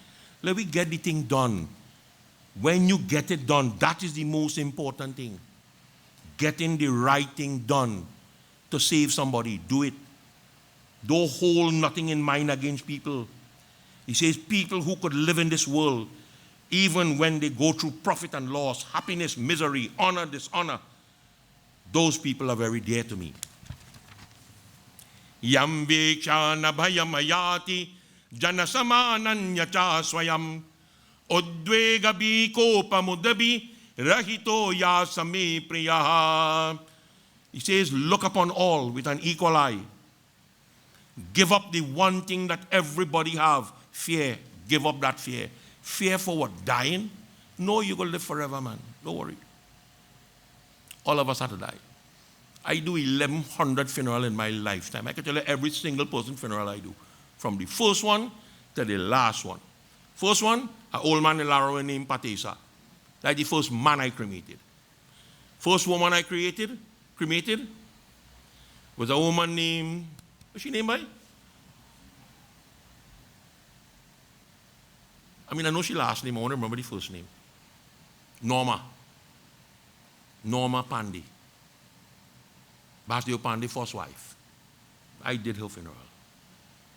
Let me get the thing done. When you get it done, that is the most important thing. Getting the right thing done to save somebody, do it. Don't hold nothing in mind against people. He says people who could live in this world even when they go through profit and loss, happiness, misery, honor, dishonor, those people are very dear to me. Yam vekshana bhayamayati janasamananya swayam udvega bikopa mudabi rahito yasame priyaha. He says, look upon all with an equal eye. Give up the one thing that everybody have, fear. Give up that fear. Fear for what? Dying? No, you're going to live forever, man. Don't worry. All of us have to die. I do 1,100 funerals in my lifetime. I can tell you every single person funeral I do. From the first one to the last one. First one, an old man in Larawan named Patesa. That's the first man I cremated. First woman I cremated was a woman named, what's she named by? I know she last name, I want to remember the first name. Norma Pandey. Basdeo Pandey, first wife. I did her funeral.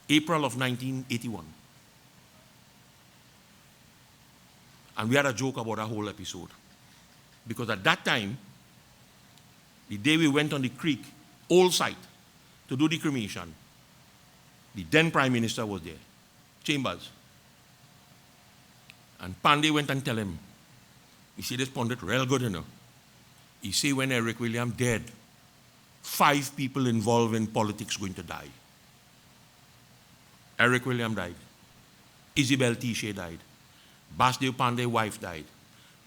April of 1981. And we had a joke about that whole episode. Because at that time, the day we went on the creek, old site, to do the cremation, the then Prime Minister was there, Chambers. And Pandey went and tell him, he said, this pundit real good, you know. He said, when Eric William dead, 5 people involved in politics going to die. Eric William died. Isabel Tishe died. Basdeo Pandey wife died.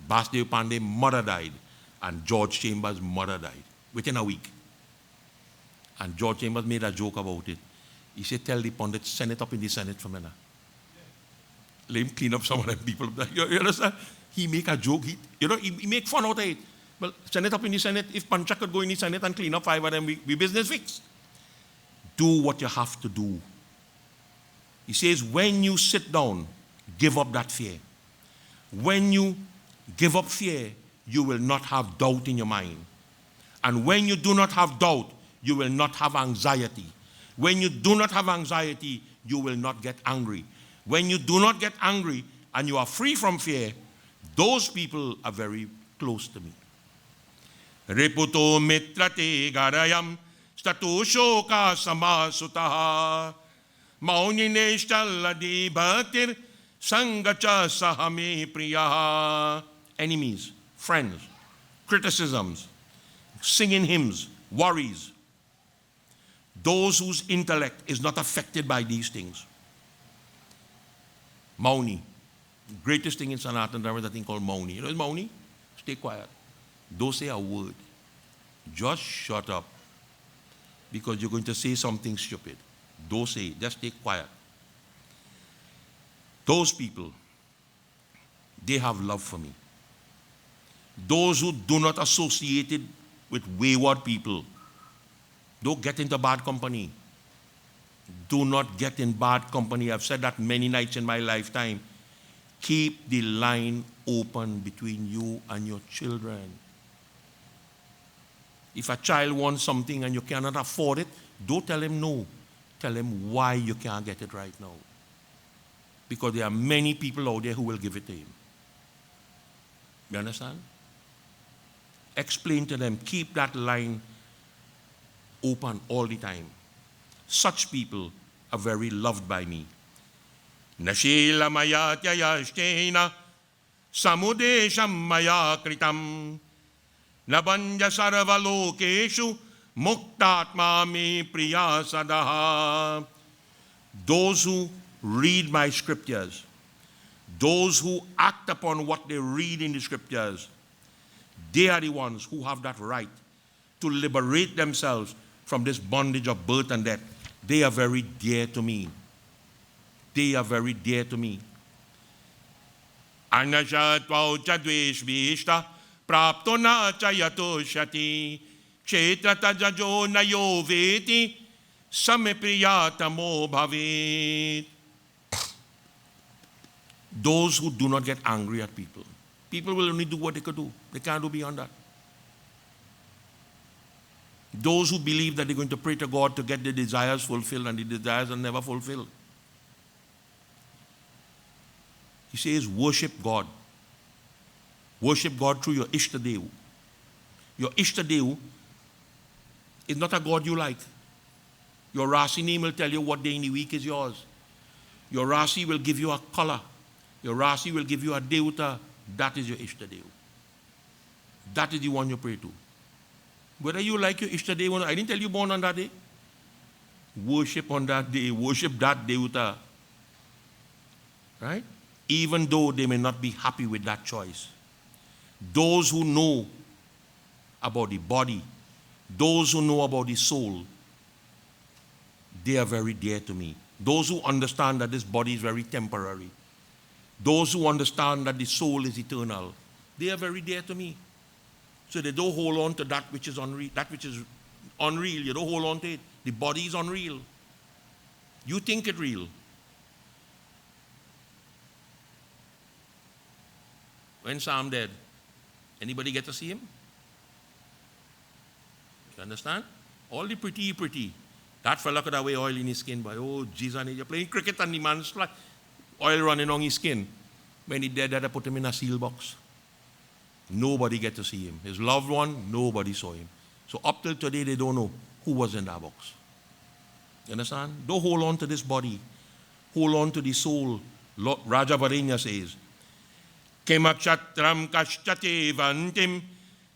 Basdeo Pandey mother died. And George Chambers' mother died within a week. And George Chambers made a joke about it. He said, tell the pundit, send it up in the Senate for me now. Let him clean up some of them people. You understand? He make a joke. He make fun out of it. Well, send it up in the Senate. If Pancha could go in the Senate and clean up 5 of them, we business fixed. Do what you have to do. He says, when you sit down, give up that fear. When you give up fear, you will not have doubt in your mind. And when you do not have doubt, you will not have anxiety. When you do not have anxiety, you will not get angry. When you do not get angry and you are free from fear, those people are very close to me. Reputo mitrate garayam statu shoka samasutaha maunineshtalladi bhatir sangacha sahame priyaha. Enemies, friends, criticisms, singing hymns, worries. Those whose intellect is not affected by these things. Mauni. The greatest thing in Sanatana Dharma is a thing called Mauni. You know what's Mauni? Stay quiet. Don't say a word. Just shut up. Because you're going to say something stupid. Don't say it. Just stay quiet. Those people, they have love for me. Those who do not associate it with wayward people, don't get into bad company. Do not get in bad company. I've said that many nights in my lifetime. Keep the line open between you and your children. If a child wants something and you cannot afford it, don't tell him no. Tell him why you can't get it right now. Because there are many people out there who will give it to him. You understand? Explain to them. Keep that line open all the time. Such people are very loved by me. Nashila maya tyayashtena samudesham maya kritam nabanja sarvalokeshu muktatma me priya sadaha. Those who read my scriptures, those who act upon what they read in the scriptures, they are the ones who have that right to liberate themselves from this bondage of birth and death. They are very dear to me. They are very dear to me. Anashatvau chadvesh vishta prapto na chayato shati kshetrata jajo nayo veti samepriyatamo bhavit. Those who do not get angry at people. People will only do what they could do. They can't do beyond that. Those who believe that they're going to pray to God to get their desires fulfilled and the desires are never fulfilled. He says, worship God. Worship God through your Ishtadev. Your Ishtadev is not a God you like. Your Rasi name will tell you what day in the week is yours. Your Rasi will give you a color. Your Rasi will give you a Devata. That is your Ishtadev. That is the one you pray to. Whether you like your Ishtadev or not, I didn't tell you born on that day. Worship on that day. Worship that Devata. Right? Even though they may not be happy with that choice. Those who know about the body, those who know about the soul, they are very dear to me. Those who understand that this body is very temporary, those who understand that the soul is eternal, they are very dear to me. So they don't hold on to that which is unreal. That which is unreal, you don't hold on to it. The body is unreal. You think it real. When Sam dead, anybody get to see him? You understand? All the pretty. That fella could have oil in his skin, boy. Oh, Jesus, you're playing cricket and the man's like oil running on his skin. When he dead, they put him in a seal box. Nobody get to see him. His loved one, nobody saw him. So up till today, they don't know who was in that box. You understand? Don't hold on to this body. Hold on to the soul. Lord, Raja Varenya says, Kimakshatram kashtate vantim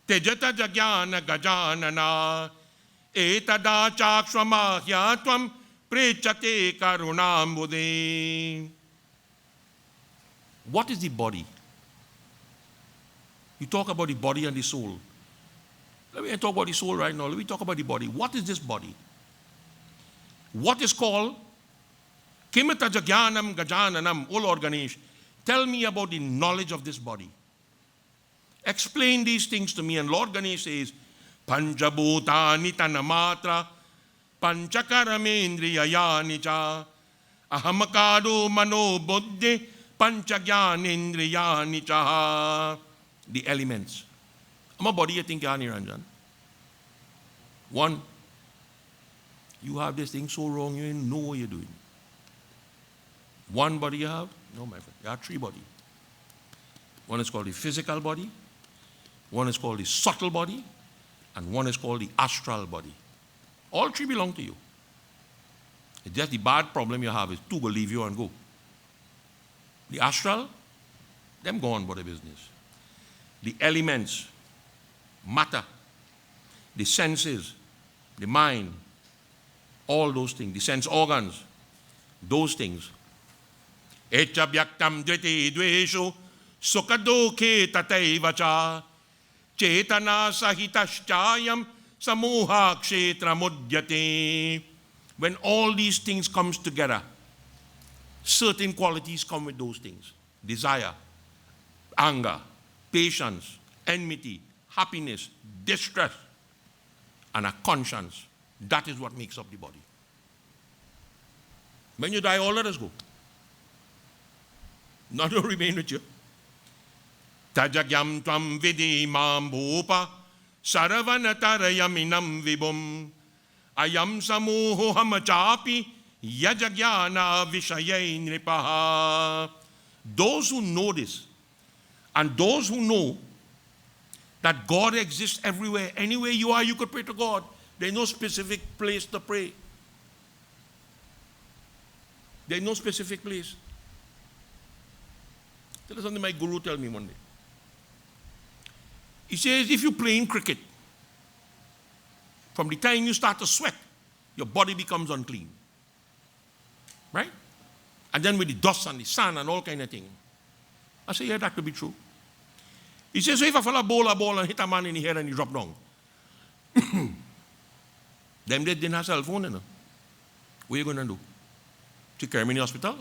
tejata jagyana gajanana etada chakshvamahyatvam prechate karunambude. What is the body? You talk about the body and the soul. Let me talk about the soul right now. Let me talk about the body. What is this body? What is called Kimata Jagyanam Gajananam? O Lord Ganesh, tell me about the knowledge of this body. Explain these things to me. And Lord Ganesh says, Panchabhutani tanamatra panchakaramendriyayani cha ahamakado mano buddhi panchagyanendriyani cha. The elements. My body, you think, Ranjan? One, you have this thing so wrong, you didn't know what you're doing. One body you have? No, my friend. You have three bodies. One is called the physical body, one is called the subtle body, and one is called the astral body. All three belong to you. It's just the bad problem you have is two will leave you and go. The astral, them go on about their business. The elements, matter, the senses, the mind, all those things, the sense organs, those things. Echabhyaktam dviti dveshu sukadokhe tataiva cha chetana sahitaschayam samoha kshetra mudyate. When all these things comes together, certain qualities come with those things. Desire, anger, patience, enmity, happiness, distress, and a conscience. That is what makes up the body. When you die, all others go. None will remain with you. Tajagyam tvam vidi mam bhupa saravanataryaminam vibhum ayam samoho hamachapi yajagyana vishayai nripaha. Those who know this, and those who know that God exists everywhere, anywhere you are, you could pray to God. There's no specific place to pray. There's no specific place. Tell us something my guru told me one day. He says, if you play in cricket, from the time you start to sweat, your body becomes unclean. Right? And then with the dust and the sun and all kind of things. I say, yeah, that could be true. He says, so if a fella bowl a ball and hit a man in the head and he drop down, them they didn't have cell phone, you know. What are you going to do? Take care of him in the hospital?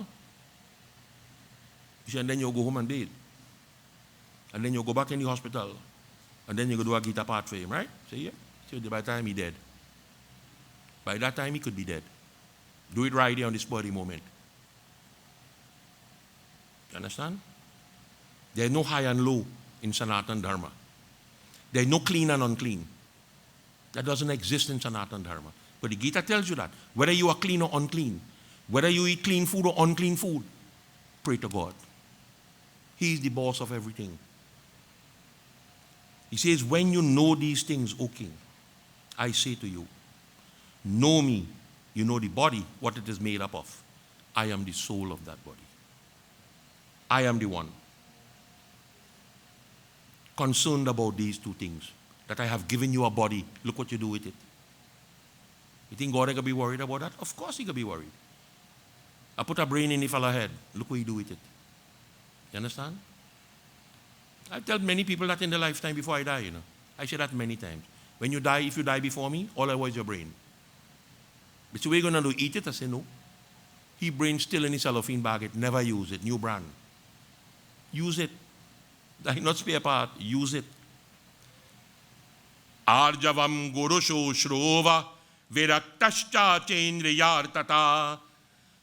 He said, and then you go home and bathe. And then you go back in the hospital. And then you go do a guitar part for him, right? Say, yeah. So by the time he dead. By that time he could be dead. Do it right here on this body moment. You understand? There's no high and low in Sanatana Dharma. There's no clean and unclean. That doesn't exist in Sanatana Dharma. But the Gita tells you that. Whether you are clean or unclean, whether you eat clean food or unclean food, pray to God. He's the boss of everything. He says, when you know these things, O king, I say to you, know me. You know the body, what it is made up of. I am the soul of that body. I am the one concerned about these two things. That I have given you a body. Look what you do with it. You think God ain't going to be worried about that? Of course he going to be worried. I put a brain in the fella's head. Look what you do with it. You understand? I tell many people that in their lifetime before I die, I say that many times. When you die, if you die before me, all I want is your brain. But so we're going to do, eat it? I say no. He brain still in his cellophane bag. It never use it. New brand. Use it. Not spare part. Use it. Arjavam Gurusho Shrova Viraktascha Chendriyartata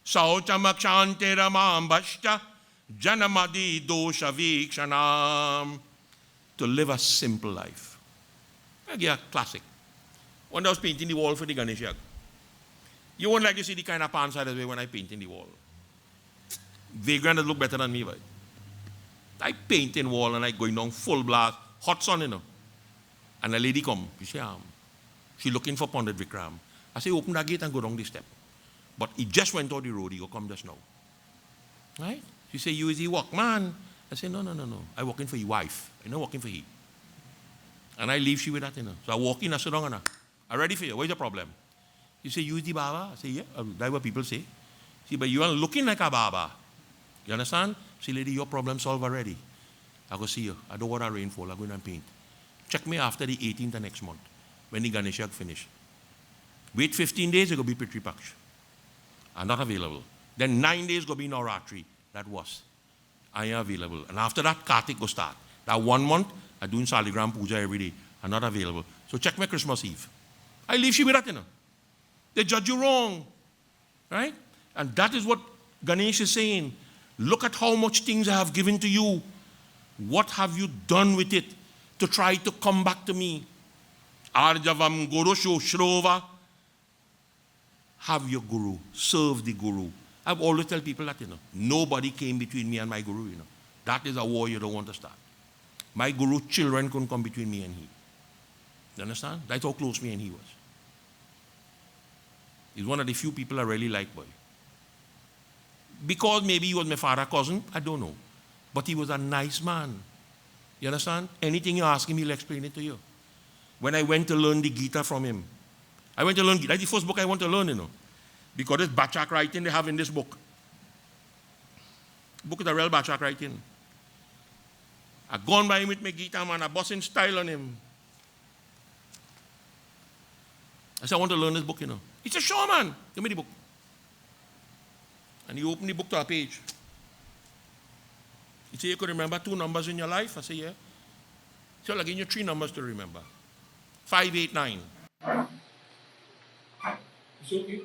Sauchamakshante Ramambashta Janamadi Dosha Vikshanam. To live a simple life. Yagya, classic. When I was painting the wall for the Ganesh Yagya, you won't like to see the kind of pants I wear when I paint in the wall. Vagrant look better than me, right? I paint in wall and I going down full blast, hot sun, And a lady come, she say, she looking for Pandit Vikram. I say, open that gate and go down the step. But he just went out the road, he go come just now. Right? She say, you is he walk, man. I say, no. I working for your wife. I not working for he. And I leave she with that, So I walk in, I sit down and I'm ready for you. What's the problem? She say, you is the Baba? I say, yeah. That's what people say. See, but you are looking like a Baba. You understand? See, lady, your problem solved already. I go see you. I don't want a rainfall. I go in and paint. Check me after the 18th of next month, when the Ganesh Yagya finish. Wait 15 days, it will be Pitri Paksh. I'm not available. Then 9 days will be Navratri. That was. I am available. And after that, Kartik will start. That 1 month, I'm doing Saligram Puja every day. I'm not available. So check me Christmas Eve. I leave you with that, They judge you wrong. Right? And that is what Ganesh is saying. Look at how much things I have given to you. What have you done with it to try to come back to me? Arjavam Gurusho Shrova. Have your guru. Serve the guru. I've always tell people that, nobody came between me and my guru, That is a war you don't want to start. My guru, children couldn't come between me and he. You understand? That's how close me and he was. He's one of the few people I really like, boy. Because maybe he was my father's cousin, I don't know. But he was a nice man. You understand? Anything you ask him, he'll explain it to you. When I went to learn the Gita from him, I went to learn Gita. That's the first book I want to learn, Because it's Bachak writing they have in this book. Book is a real Bachak writing. I gone by him with my Gita, man. I busting style on him. I said, I want to learn this book, He said, sure, man. Give me the book. And he opened the book to a page. He said, you could remember 2 numbers in your life? I said, yeah. He said, I'll give you 3 numbers to remember. 5, 8, 9. It's okay.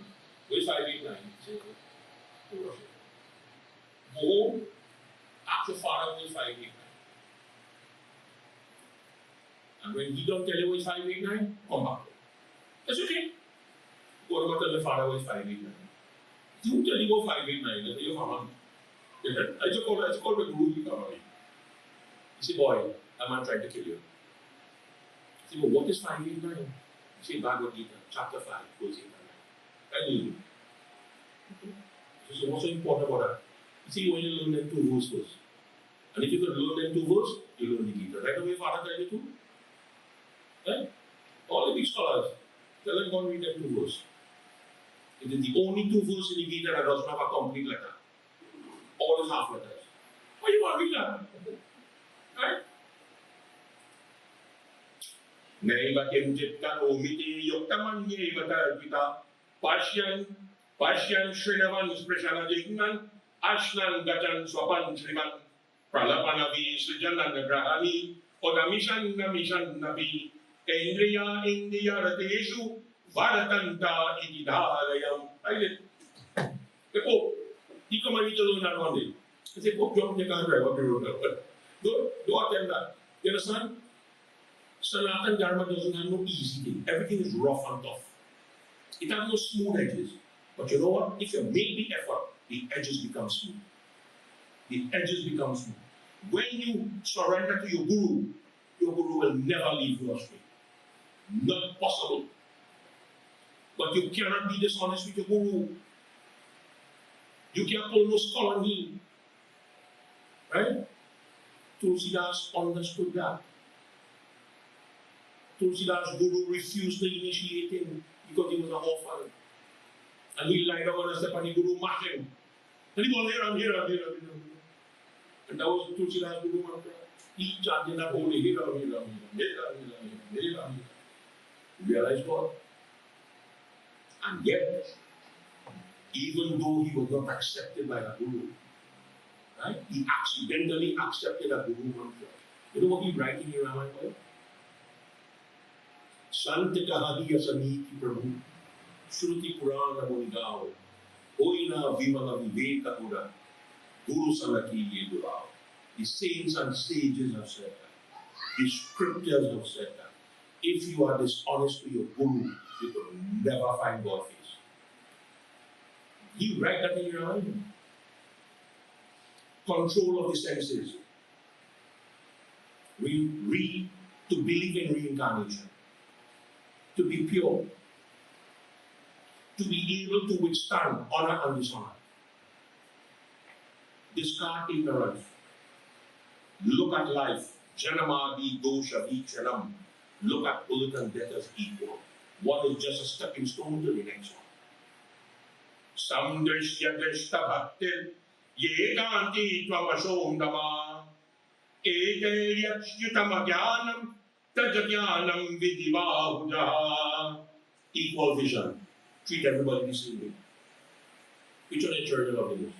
Where's 5, 8, 9? It's okay. Go, ask your father where's 5, 8, 9. And when he don't tell you where's 5, 8, 9, come back. That's okay. Go to tell the father where's 5, 8, 9. He won't tell you go 5, 8, 9. That's your father. I just call the guru Vickramaditya. He said, boy, that man trying to kill you. He said, well, what is 5, 8, 9? He said, Bhagavad Gita, chapter 5, verse 8 and 9. I knew. So what's so important about that? You see, when you learn them 2 verses first. And if you can learn them 2 verses, you learn the Gita. Right away, Father tell you to. Right? All the big scholars, tell them go and read them 2 verses. It is the only 2 verses in the Gita that does not have a complete letter. All is half letters. Why you want to read that? Right? Naiva Kimjitkan Omiti Yoktamanye Vatarpita Pashyan Shrinavan Sprishana Dignan Ashnan Gatan Swapan Shriman Pralapanavi Srijanan Grahani Odamishan Namishan Nabi Indriya India Rateshu Varatanta Ididhalayam. I did. The Pope, he come and read alone that one day. He said, Pope, jump in the car drive up the road. Don't attempt that. You understand? Sanatan Dharma doesn't have no easy thing. Everything is rough and tough. It has no smooth edges. But you know what? If you make the effort, the edges become smooth. The edges become smooth. When you surrender to your guru will never leave you astray. Not possible. But you cannot be dishonest with your guru. You can't pull no skull on him. Right? Tulsidas understood that. Tulsidas' guru refused to initiate him because he was an orphan. And he lied down on a step and the guru mashed him. And he was here. And that was Tulsidas' guru mantra. He chanted that holy here. Realized God. And yet, even though he was not accepted by the guru, right? He accidentally accepted a guru mantra. You know what he's writing in Ramayana? Santa Kahadiya Samiti Prabhu, Shruti Purana Munigao, Oina Vimala Viveka Pura, Guru Sanaki Yedurao. The saints and sages have said that. The scriptures have said that. If you are dishonest to your guru, you will never find God's face. He write that in your mind. Control of the senses. We to believe in reincarnation. To be pure. To be able to withstand honor and dishonor. Discard ignorance. Look at life. Janamadi dosha vichanam. Look at birth and death as equal. One is just a stepping stone to the next one. Samdrishya drishta bhaktir yekanti tvamashondama ekaryachyutam agyanam tajagyanam vidivahujaha. Equal vision. Treat everybody the same way. Which one is eternal happiness?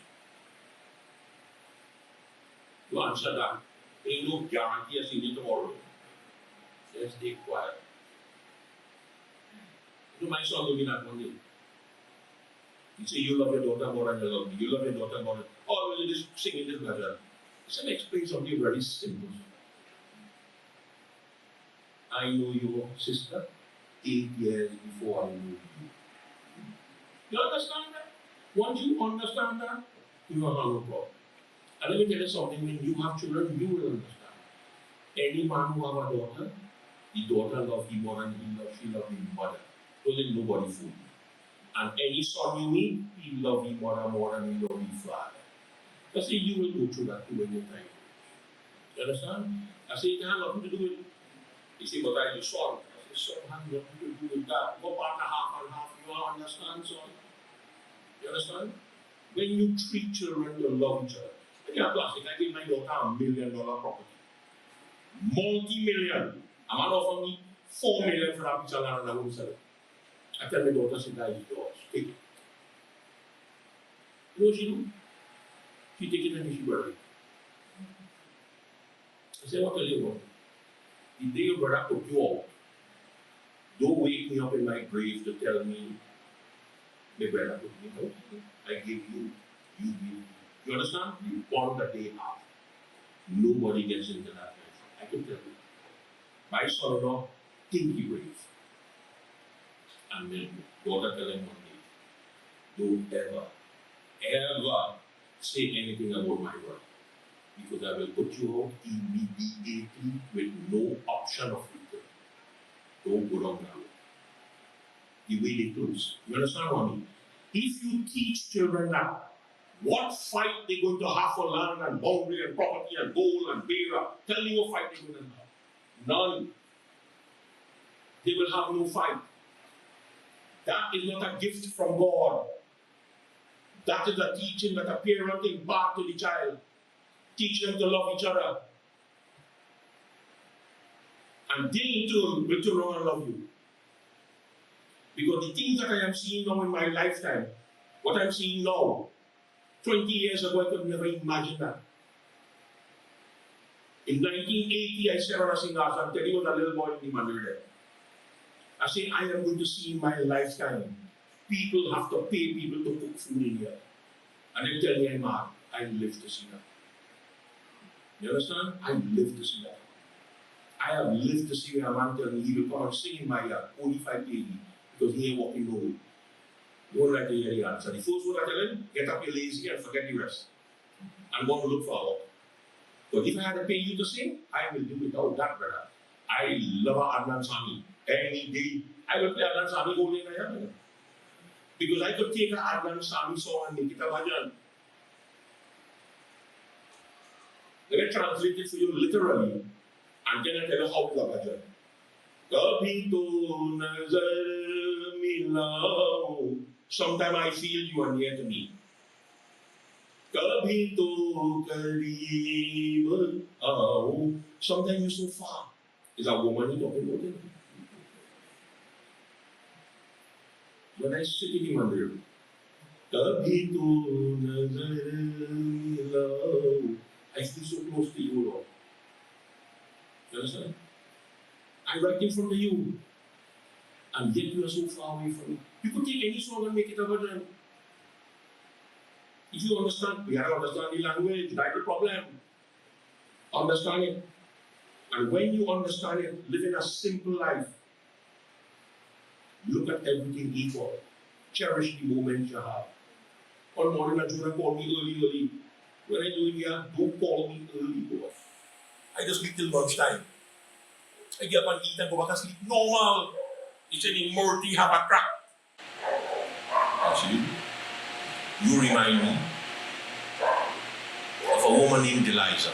To answer that, there is no guarantee as in tomorrow. Just stay quiet. You know, my son told me that one day. He said, you love your daughter more than you love me. You love your daughter more than... Oh, you just singing this bhajan. He said, explain something very simple. I know your sister 8 years before I knew you. You understand that? Once you understand that, you will have no problem. And let me tell you something, when you have children, you will understand. Any man who have a daughter, the daughter loves him more than she loves his mother. Don't let nobody fool you. And any son you meet, he loves him more than he loves his father. I say you will go through that too when your time comes. You understand? I say it has nothing to do with it. He say, but I just son. I say, son has nothing to do with that. Go partner half and half, you understand, son? You understand? When you treat children, you love each other. I think plastic, I gave my daughter $1 million property. Multi-million. A man offered me $4 million for that pizza land and I wouldn't sell it. I tell my daughter, she died, it's yours. Take it. You know what she do? She take it and she bury it. I said, what tell you about it? The day your brother put you out, don't wake me up in my grave to tell me my brother put me out. I give you, you give me. You understand? You want the day out. Nobody gets into that life. I can tell you. My son-in-law, think he brave. And then daughter tell him one day, don't ever say anything about my work. Because I will put you out immediately with no option of return. Don't go down that way. The way they close. You understand what I mean? If you teach children that, what fight they're going to have for land and boundary and property and gold and bearer, tell me what fight they're going to have. None. They will have no fight. That is not a gift from God. That is a teaching that a parent impart to the child. Teach them to love each other. And they in turn will turn around and love you. Because the things that I am seeing now in my lifetime, what I'm seeing now, 20 years ago I could never imagine that. In 1980, I sat on a singers and Teddy was a little boy in the mandir there. I said, I am going to see in my lifetime, people have to pay people to cook food in here. And they tell me I'm mad. I live to see that. You understand? I live to see that. I have lived to see a man tell me he will come and sing in my yard, only 5 days, because he ain't walking nowhere. Don't like to hear the answer. The first word I tell him, get up, you're lazy, and forget the rest. And go and look for a walk. But if I had to pay you to sing, I will do without that, brother. I love Adnan Sami. Any day, I will play Adnan Sami all day night. Because I could take an Adnan Sami song and make it a bhajan. Let me translate it for you literally, and then I tell you how to bhajan. Kabhi to nazar milao. Sometimes I feel you are near to me. Kabhi to kareeb aao. Sometimes you're so far. Is a woman you talking about it? When I sit in the mandir, Kabhi to nazar milao. I feel so close to you, Lord. You understand? I'm right in front of you. And yet you are so far away from me. You could take any song and make it a bhajan. If you understand, we have to understand the language, that's the problem. Understand it. And when you understand it, live in a simple life. Look at everything equal. Cherish the moments you have. One morning, Ajuna called me early. When I do it here, don't call me early, boy. I just sleep till lunchtime. I get up and eat and go back and sleep normal. He said, in Murti, have a crack. Actually, you remind me of a woman named Eliza.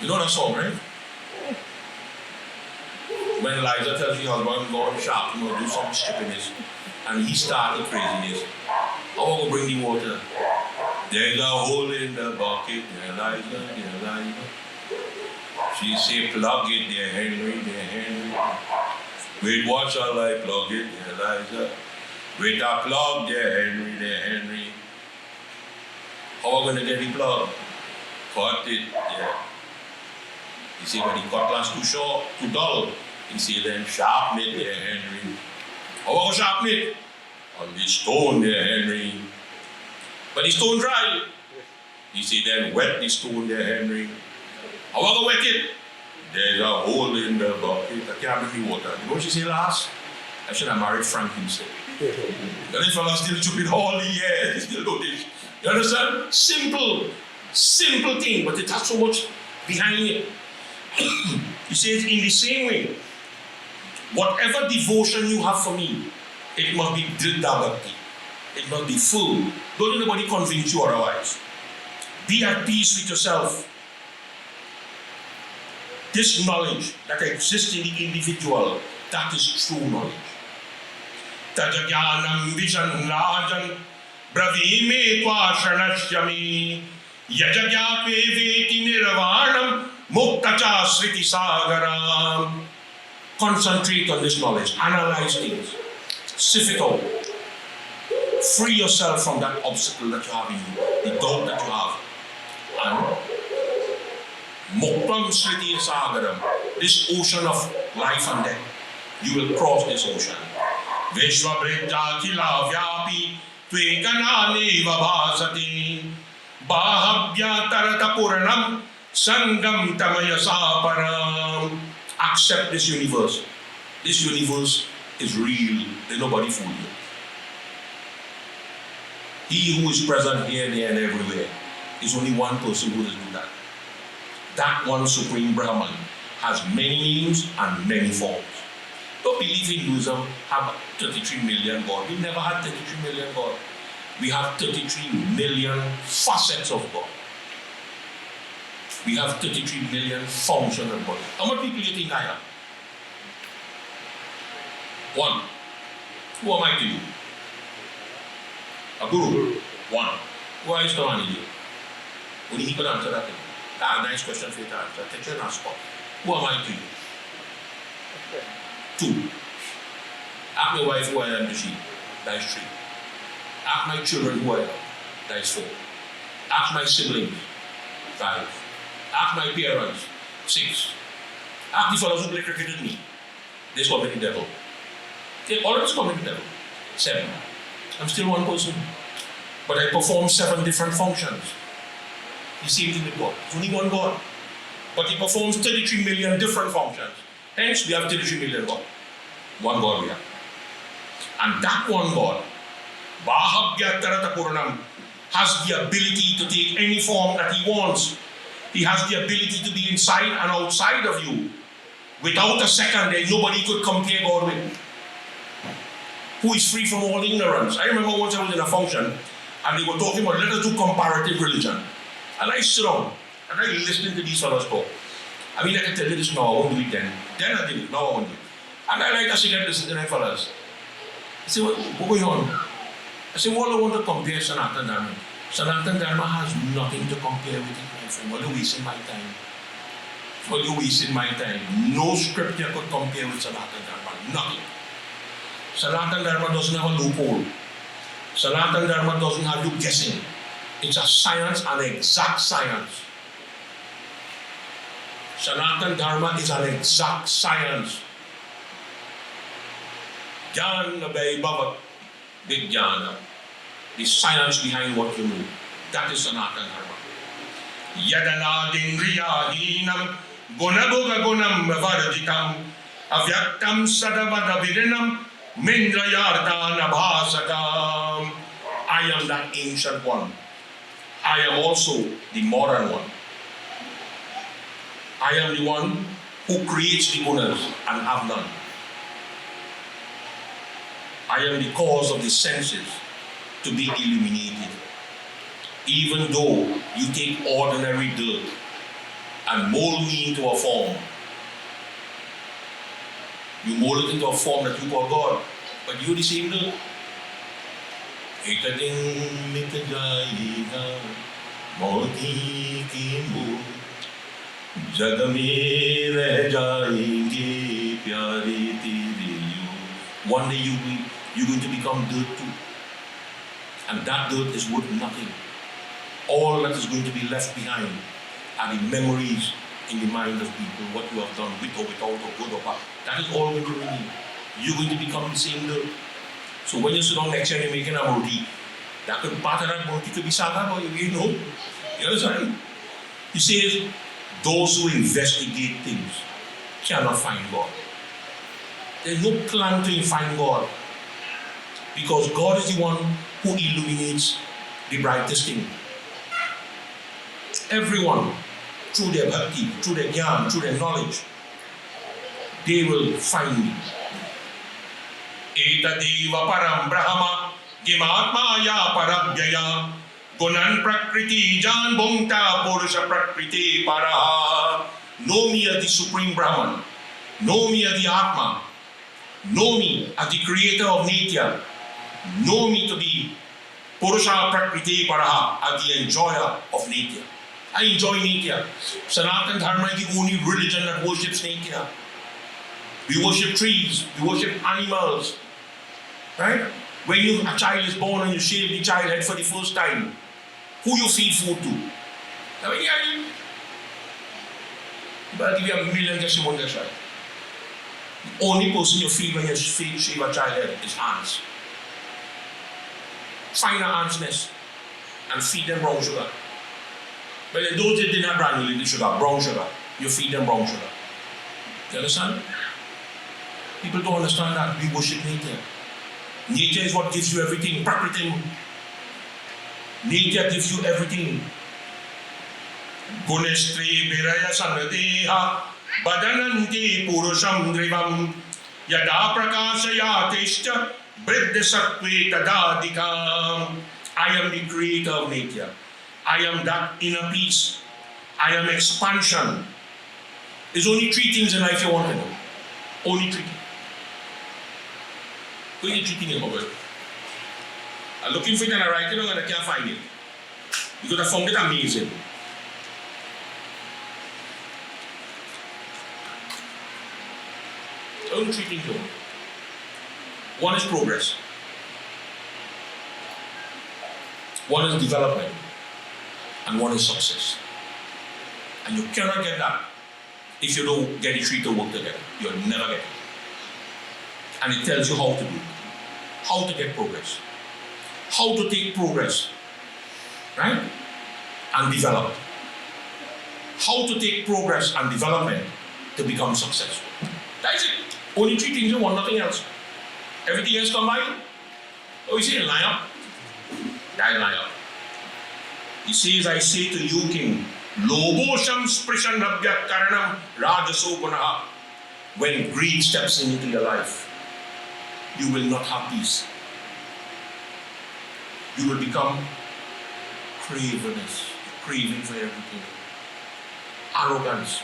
You know that song, right? When Eliza tells her husband, go on shop, do some stupidness, and he started craziness. I want to bring the water. There's a hole in the bucket, Eliza. She say, plug it, dear Henry. Wait, what shall I plug it, Eliza? Wait, I plug, dear Henry. How am I going to get the plug? Cut it, yeah. He say, but the cutlass too short, too dull. He say, then sharpen it, dear Henry. How am I going to sharpen it? On the stone, dear Henry. But the stone dry. He say, then wet the stone, dear Henry. How am I going to wet it? There's a hole in the bucket. I can't bring the water. You know what she said last? I should have married Frank instead. And this fella still stupid all the years. He still do this. You understand? Simple thing, but it has so much behind it. He says, in the same way, whatever devotion you have for me, it must be dridabhakti. It must be full. Don't let anybody convince you otherwise. Be at peace with yourself. This knowledge that exists in the individual, that is true knowledge. Tajagyanam vishan rajan bravime tvashanashyami yajagyatve veti nirvanam muktacha sriti sagaram. Concentrate on this knowledge. Analyze things. Sift it out. Free yourself from that obstacle that you have in you, the doubt that you have. And Muktam Sriti Sagaram, this ocean of life and death, you will cross this ocean. Vishwabhridya Kila Vyapi Tvekanane Vabhasati Bahabhya Tarata Puranam Sangam Tamaya Saparam. Accept this universe. This universe is real. There's nobody fooling you. He who is present here, there, and everywhere is only one person who does do that. That one Supreme Brahman has many names and many forms. Don't believe Hinduism have 33 million gods. We never had 33 million gods. We have 33 million facets of God. We have 33 million functions of God. How many people do you think I have? One. Who am I to you? A guru. One. Who are you to manage you? Only he can answer that thing. That's a nice question for you to answer. Take you on a spot. Who am I to you? Two. Ask my wife who I am to she. That is three. Ask my children who I am. That is four. Ask my siblings. 5. Ask my parents. 6. Ask the fellows who play cricket with me. This commit the devil. They always commit the devil. 7. I'm still one person. But I perform 7 different functions. The same thing with God. There's only one God. But he performs 33 million different functions. Hence, we have 33 million God. One God we have. And that one God, Bahabhya Tarata Puranam, has the ability to take any form that he wants. He has the ability to be inside and outside of you. Without a second, there nobody could compare God with. Who is free from all ignorance. I remember once I was in a function and they were talking about, let us do comparative religion. And I sit down and I listen to these fellows talk. I mean, I can tell you this now, I won't do it then. Then I did it, now I won't do it. And I like to sit and listen to them fellas. I say, what's going on? I say, well, I want to compare Sanatana Dharma. Sanatana Dharma has nothing to compare with it, my friend. Well, you're wasting my time. Well, you're wasting my time. No scripture could compare with Sanatana Dharma. Nothing. Sanatana Dharma doesn't have a loophole. Sanatana Dharma doesn't have you guessing. It's a science, an exact science. Sanatana Dharma is an exact science. Jnana Vaibhava Vijnana. The science behind what you know. That is Sanatana Dharma. Yadanadindriyahinam gunaboga gunam varjitam avyaktam sadavada virinam mindrayardana bhasatam. I am that ancient one. I am also the modern one. I am the one who creates the gunas and have none. I am the cause of the senses to be illuminated. Even though you take ordinary dirt and mold me into a form, you mold it into a form that you call God, but you're the same dirt. One day you're going to become dirt too. And that dirt is worth nothing. All that is going to be left behind are the memories in the mind of people, what you have done with or without, or good or bad. That is all going to remain. You're going to become the same dirt. So when you sit down next year and you're making a murti, that could part of that murti could be saga for you, you know. You understand? He says, those who investigate things cannot find God. There's no plan to find God. Because God is the one who illuminates the brightest thing. Everyone, through their bhakti, through their jnana, through their knowledge, they will find me. Etadeva param brahma gimatmaya parabhyaya gunan prakriti jan bhungta purusha prakriti paraha. Know me as the supreme Brahman. Know me as the Atma. Know me as the creator of nature. Know me to be Purusha Prakriti Paraha, as the enjoyer of nature. I enjoy nature. Sanatana Dharma is the only religion that worships nature. We worship trees, we worship animals. Right? When a child is born and you shave the child head for the first time, who you feed food to? I mean, but I'll give you a million guesses on this, right? The only person you feed when you shave a child head is ants. Find an ant's nest and feed them brown sugar. But in those days, they didn't have granulated sugar, brown sugar. You feed them brown sugar. You understand? People don't understand that. We worship nature. Nature is what gives you everything. Prakriti. Nature gives you everything. Gunestri biraya sanadeha badananti purusham drivam yada prakashayatishcha vriddha tadadikam. I am the creator of nature. I am that inner peace. I am expansion. There's only three things in life you want to know. Only three. What are you three things about? I'm looking for it and I write it down and I can't find it. Because I found it amazing. Only three things though. One is progress. One is development. And one is success. And you cannot get that if you don't get the three to work together. You'll never get it. And it tells you how to do it. How to get progress. How to take progress. Right? And develop. How to take progress and development to become successful. That's it. Only three things you want, nothing else. Everything else combined. Oh, you see, lie up. That lie up. He says, I say to you, King, Lobosham sprishanabhya karanam rajasogunaha. When greed steps into your life, you will not have peace. You will become cravenous, craving for everything. Arrogance.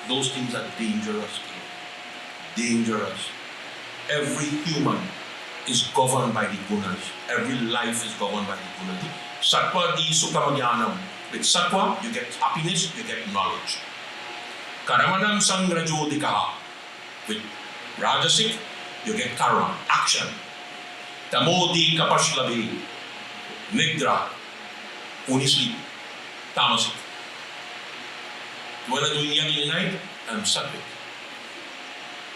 Those things are dangerous. Dangerous. Every human is governed by the gunas. Every life is governed by the gunas. Sattva di sukhamagyanam. With sattva, you get happiness, you get knowledge. Karamanam sangrajodikaha. With rajasic, you get karma, action. Tamodi kapashlabi. Nidra. Only sleep. Tamasic. When I'm doing yagya in the night, I'm sattvic.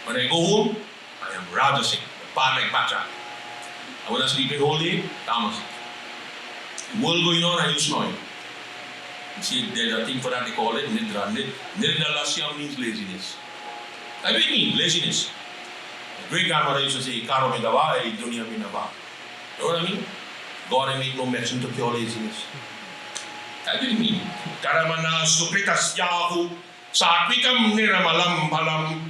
When I go home, I am rajasic, part like bacha. And when I sleep all day, tamasic. The world going on, I use snoring. You see, there's a thing for that, they call it nidra. Nidra lasyam means laziness. I mean laziness. My great grandmother used to say, Karo midava, dunya minava. You know what I mean? God ain't make no mention to pure laziness. I didn't mean. Karamana supritasyahu satvikam niramalam phalam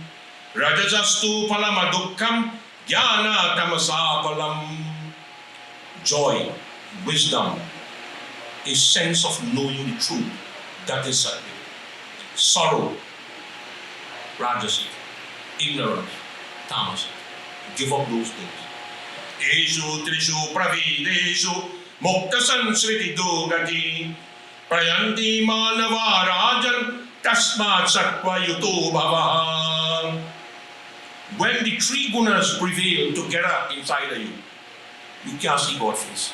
rajasastu phalamadukkam jnana tamasa phalam. Joy, wisdom, a sense of knowing the truth. That is sattvic. Sorrow, rajasic. Ignorance, tamasic. Give up those things. Eshu trishu pravideshu mukta sansriti dogati prayanti manava rajan tasmat sattva yuto bhava. When the three gunas prevail together inside of you, you can't see God's face.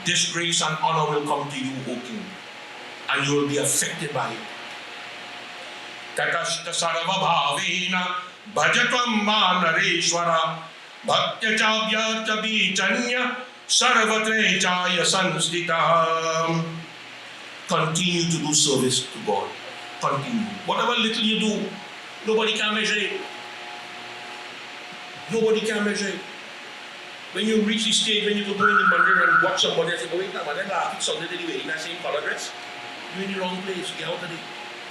Disgrace and honor will come to you, O king, and you will be affected by it. Tatashta sarva bhavena bhajatvam manareshwara bhaktya chabhya chabichanya sarvatre chaya sanstita. Continue to do service to God. Continue. Whatever little you do, nobody can measure it. Nobody can measure it. When you reach the stage, when you go in the mandir and watch somebody and say, oh wait, I'm not Sunday anyway in that same color dress, you're in the wrong place. Get out of it.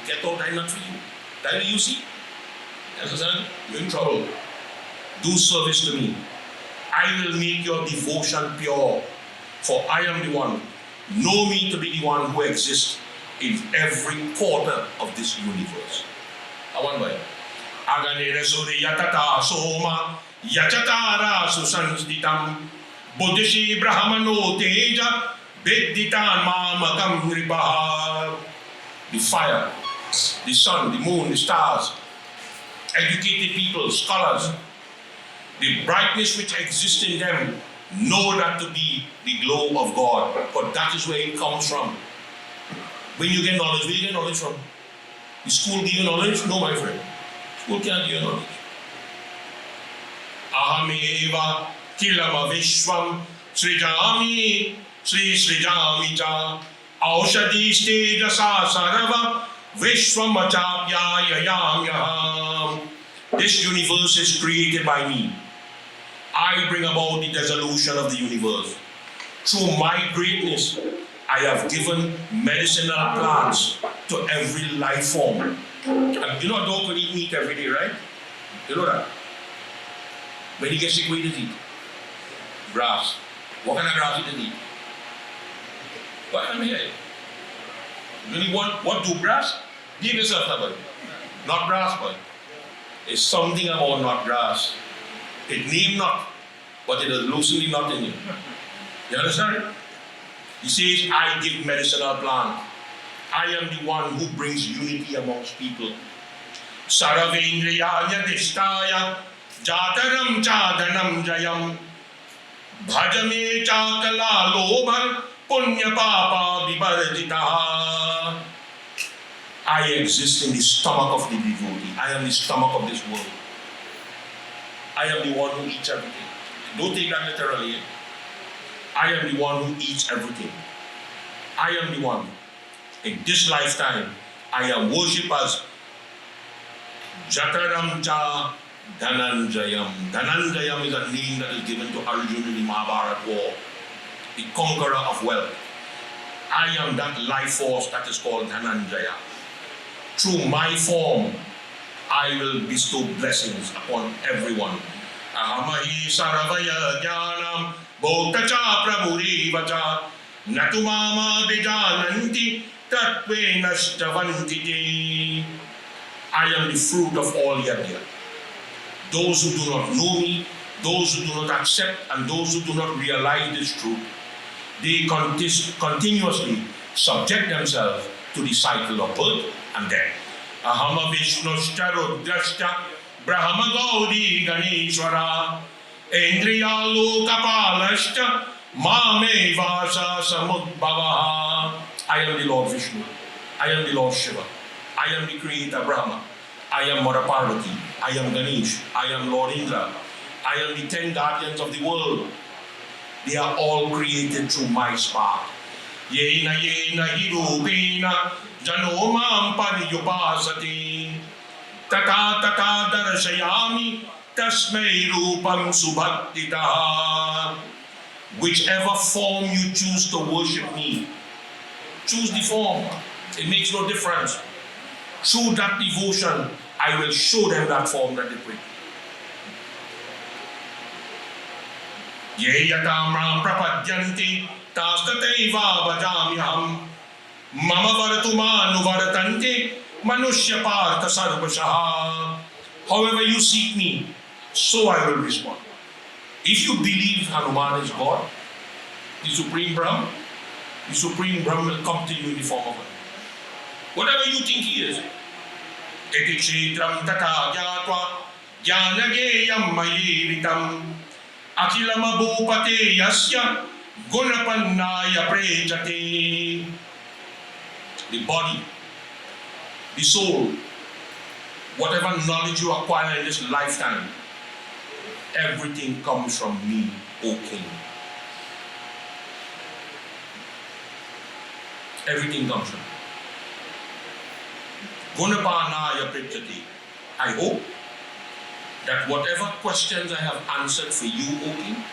Get out, I'm not for you. That way you see. As I said, you're in trouble. Do service to me. I will make your devotion pure, for I am the one. Know me to be the one who exists in every quarter of this universe. I want by Aganera Suri Yatata Soma Yachatara Susanstitam Bodhishi Brahmano Teja Beditan Mamakam Ribaha. The fire, the sun, the moon, the stars, educated people, scholars, the brightness which exists in them, know that to be the glow of God, but that is where it comes from. When you get knowledge, where you get knowledge from? The school give you knowledge? No, my friend. School can't give you knowledge. Ahameva kilama vishwam srijami sri srijami cha aushadi stejasa sarava vishwam achapya yayam. This universe is created by me. I bring about the dissolution of the universe. Through my greatness, I have given medicinal plants to every life form. And you know a dog can eat meat every day, right? You know that? When he gets sick, what does he eat? Grass. What kind of grass does he eat? What am I here? When you want what to grass? Give yourself somebody. Not grass, boy. It's something about not grass. It name not, but it is loosely not in you. You understand? He says, I give medicinal plant. I am the one who brings unity amongst people. Saravendriyaya dishtaya jataram chadanam jayam bhajame chakala lobhar punya papa vibharjitaha. I exist in the stomach of the devotee. I am the stomach of this world. I am the one who eats everything. Don't take that literally. I am the one who eats everything. I am the one. In this lifetime, I am worshipped as Jataram Cha Dhananjayam. Dhananjayam is a name that is given to Arjuna in the Mahabharata war, the conqueror of wealth. I am that life force that is called Dhananjaya. Through my form, I will bestow blessings upon everyone. Ahamahi saravaya jnanam bhotacha prabhurivacha natumama vijananti tatve nashtavanti. I am the fruit of all Yagya. Those who do not know me, those who do not accept, and those who do not realize this truth, they continuously subject themselves to the cycle of birth and death. Ahama Vishnushta Rudrashta Brahma Gaudi Ganeshwara Indriya Lokapalashta Mame Vasa Samudbhava. I am the Lord Vishnu. I am the Lord Shiva. I am the Creator Brahma. I am Mother Parvati. I am Ganesh. I am Lord Indra. I am the 10 guardians of the world. They are all created through my spark. Yena yena hirupena janomam pariyupasati tata tata darashayami tasmai rupam subhaktita. Whichever form you choose to worship me, choose the form. It makes no difference. Through that devotion, I will show them that form that they pray. Ye yatam ram prapadyanti tastataiva bhajamyaham mama varatuma nuvaratante manushya partha sarvashaha. However you seek me, so I will respond. If you believe Hanuman is God, the Supreme Brahm will come to you in the form of God. Whatever you think he is. Eti kshetram tata gyatva jnanageyam mayiritam Akilama bhupate yasya gunapannaya prejate. The body, the soul, whatever knowledge you acquire in this lifetime, everything comes from me, O King. Everything comes from me. Gunapannaya prejate. I hope that whatever questions I have answered for you, O King,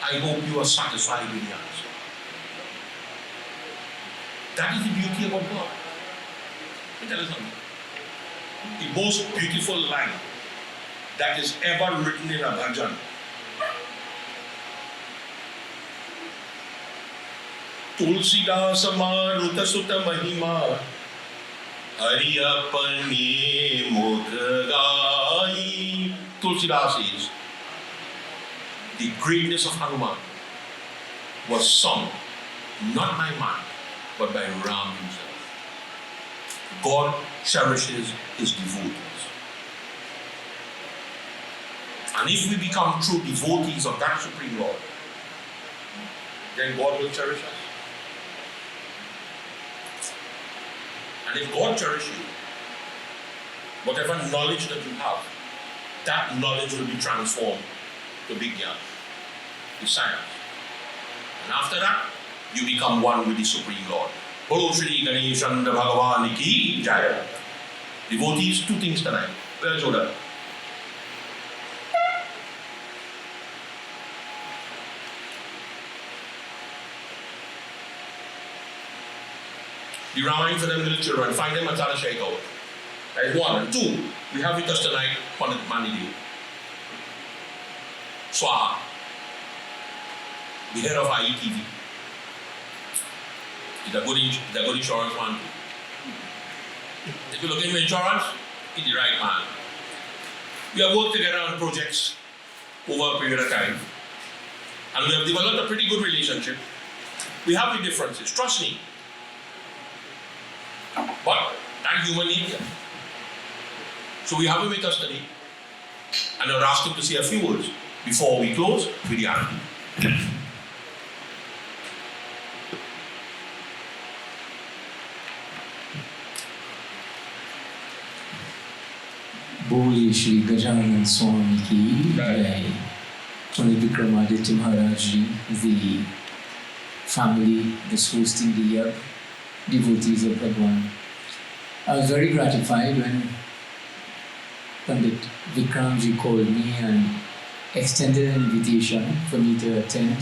I hope you are satisfied with the answer. That is the beauty about God. Let me tell you something. The most beautiful line that is ever written in a bhajan. Tulsidasa maruta sutta mahima Hariyapani Mukhagai. Tulsidas says, the greatness of Hanuman was sung not by man, but by Ram himself. God cherishes his devotees. And if we become true devotees of that Supreme Lord, then God will cherish us. And if God cherishes you, whatever knowledge that you have, that knowledge will be transformed to Vigya, the science. And after that, you become one with the Supreme Lord. Bolo Shri Ganesh Bhagavan Ki Jaya. Devotees, two things tonight. Where's Yoda? The Ramayana for them little children, find them at Tala Shakeout. That is one. And two, we have with us tonight Pandit Manidev. Swaha, the head of IETV. He's a good insurance man too. If you're looking for insurance, he's the right man. We have worked together on projects over a period of time. And we have developed a pretty good relationship. We have the differences, trust me. But that's human nature. So we have him with us today. And I'll ask him to say a few words before we close with the arati. Boli Shri Gajanan Swami Ki Jai. Pandit Vickramaditya Maharaj, the family that's hosting the Yagya, devotees of Bhagwan. I was very gratified when Pandit Vikramji called me and extended an invitation for me to attend,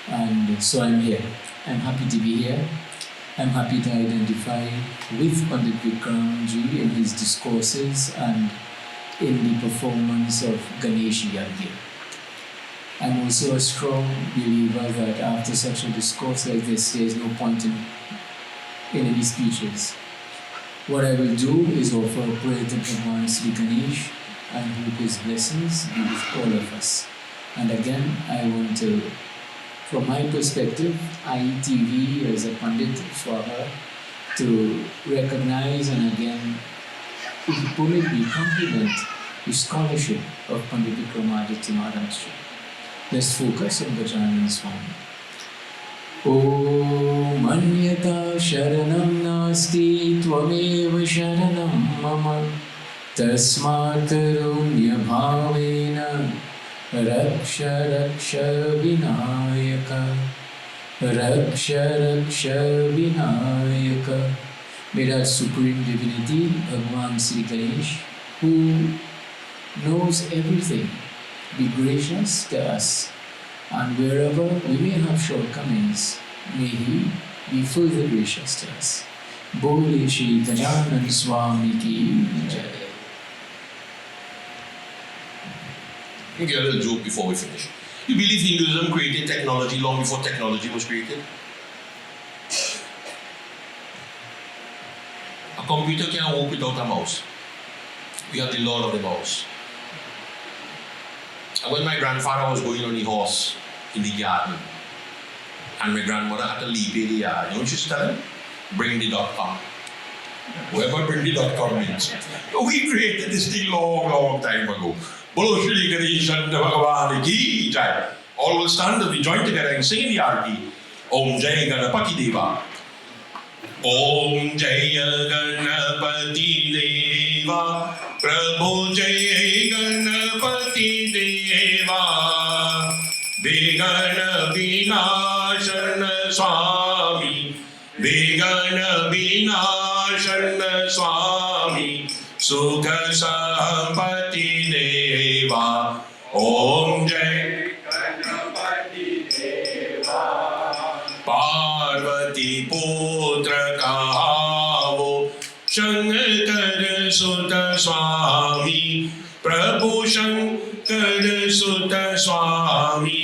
and so I'm here. I'm happy to be here. I'm happy to identify with Pandit Vikramji in his discourses and in the performance of Ganesh Yagya. I'm also a strong believer that after such a discourse like this, there's no point in any speeches. What I will do is offer a prayer to Bhagwan Sri Ganesh and hope his blessings be with all of us. And again, I want to, from my perspective, IETV as a Pandit for her to recognize and again politely compliment the scholarship of Pandit Vickramaditya Maharaj. Let's focus on Gajanan Swami. Om Anyata Sharanam Nasti Tvameva Sharanam Mama Tasmat Karunya Bhavena Raksha Raksha Vinayaka Raksha Raksha Vinayaka. May that Supreme Divinity, Bhagwan Sri Ganesh, who knows everything, be gracious to us. And wherever we may have shortcomings, may He be further gracious to us. Bole Shri Gajanan Swami Ki Jai. Let me get a little joke before we finish. You believe Hinduism created technology long before technology was created? A computer can't work without a mouse. We have the law of the mouse. And when my grandfather was going on the horse in the garden, and my grandmother had to leave in the yard, you know what she said? Bring the .com. Whoever bring the .com means. We created this thing long time ago. Bolo Shri Ganesh and Bhagavan Ki Jai. All will stand and we join together and sing the Arti. Om Jai Ganapati Deva. Om Jaya Ganapati Deva. Prabhu Jai Ganapati Deva. Vigana Vinashana Swami. Vigana Vinashana Swami. Sukha Sampati Deva. Om Jai Ganapati Deva. Parvati Putra Kahavo. Shankar Sutta Swami. Prabhu Shankar Sutta Swami.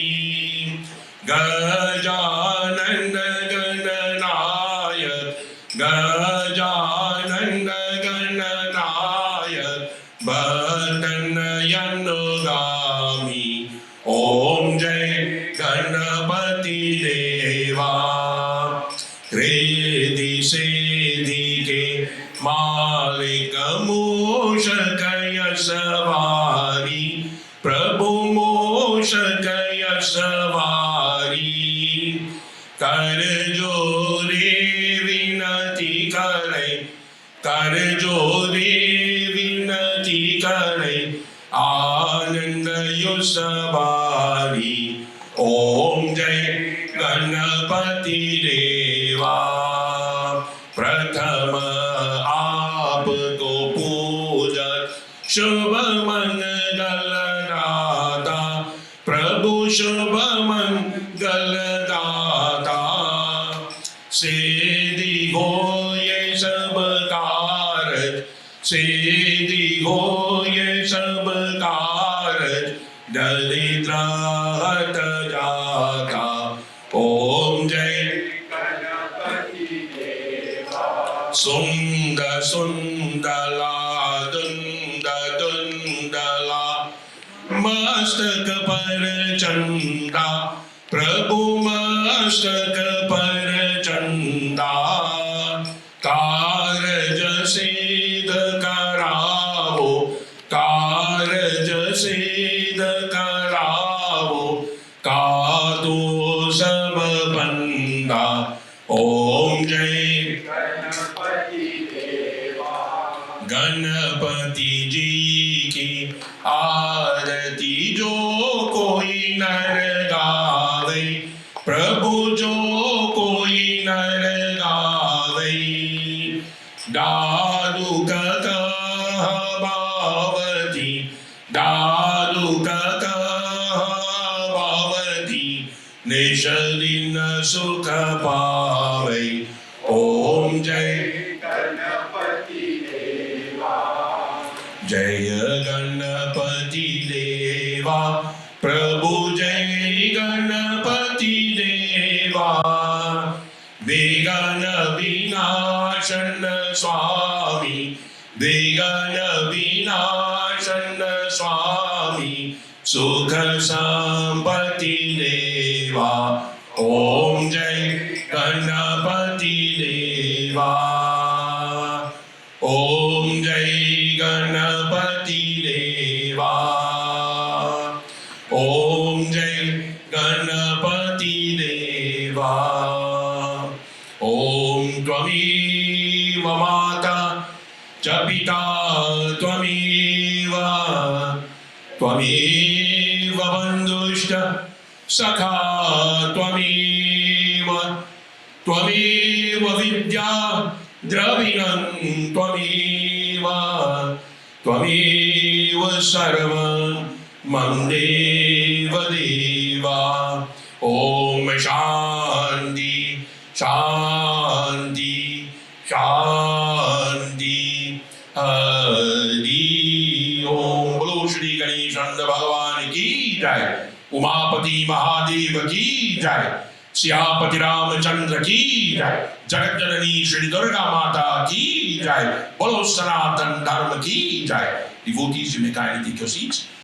Gajananda Gananayak. Gajananda Gananayak. Bhadanyanugami. Om Jai Ganapati Deva. Kredi Sedi Ke Malika Moshakaya Savari. Prabhu Moshakaya Savari. Karjore Vinati Kare. Karjore Vinati Kare. Ananda Yusabari. Om Jai Ganapati Deva. Prathama Aapko Puja. Shubha Mangala Data. Prabhu Shubha Mangala Data. Siddhi Hoye Sab Karaj. Siddhi Hoye Sab Karaj. Dalitra Hata Jata. Om Jai Ganapati Deva. Sunda Sundala Dunda Dundala. Mastak Par Chanda. Prabhu Mastak Par Chanda. Karaj Siddh Karavo. Karaj Siddh Karavo. Kadu Sab Banda. Om Jai Ganapati Deva. Ganapati Ji Ki Aarati Jo Koi Nar Gaave. Prabhu Jo Koi Nar Gaave. Dadu Kata Bhavati. Dadu Kata Bhavati. Nishadina सुख पावे। ओम जय जय गणपति देवा, प्रभु जय गणपति देवा। विघ्न विनाशन स्वामी, विघ्न विनाशन स्वामी, सुख संपत्ति देवा। ओम जय गणपति देवा। ओम जय गणपति देवा। ओम जय गणपति देवा। ओम त्वमेव माता च पिता त्वमेव, त्वमेव बन्धुश्च सखा त्वमेव, त्वमेव विद्या द्रविणं त्वमेव, त्वमेव सर्वं मम देव देवा। ओम शांति शांति शांति हरि ओम। बोलो श्री गणेश भगवान की जय, उमापति महादेव की जय, सियापति रामचंद्र की जय, जगत जननी श्री दुर्गा माता की जय, बोलो सनातन धर्म की जय। Devotees, you may kindly take your seats.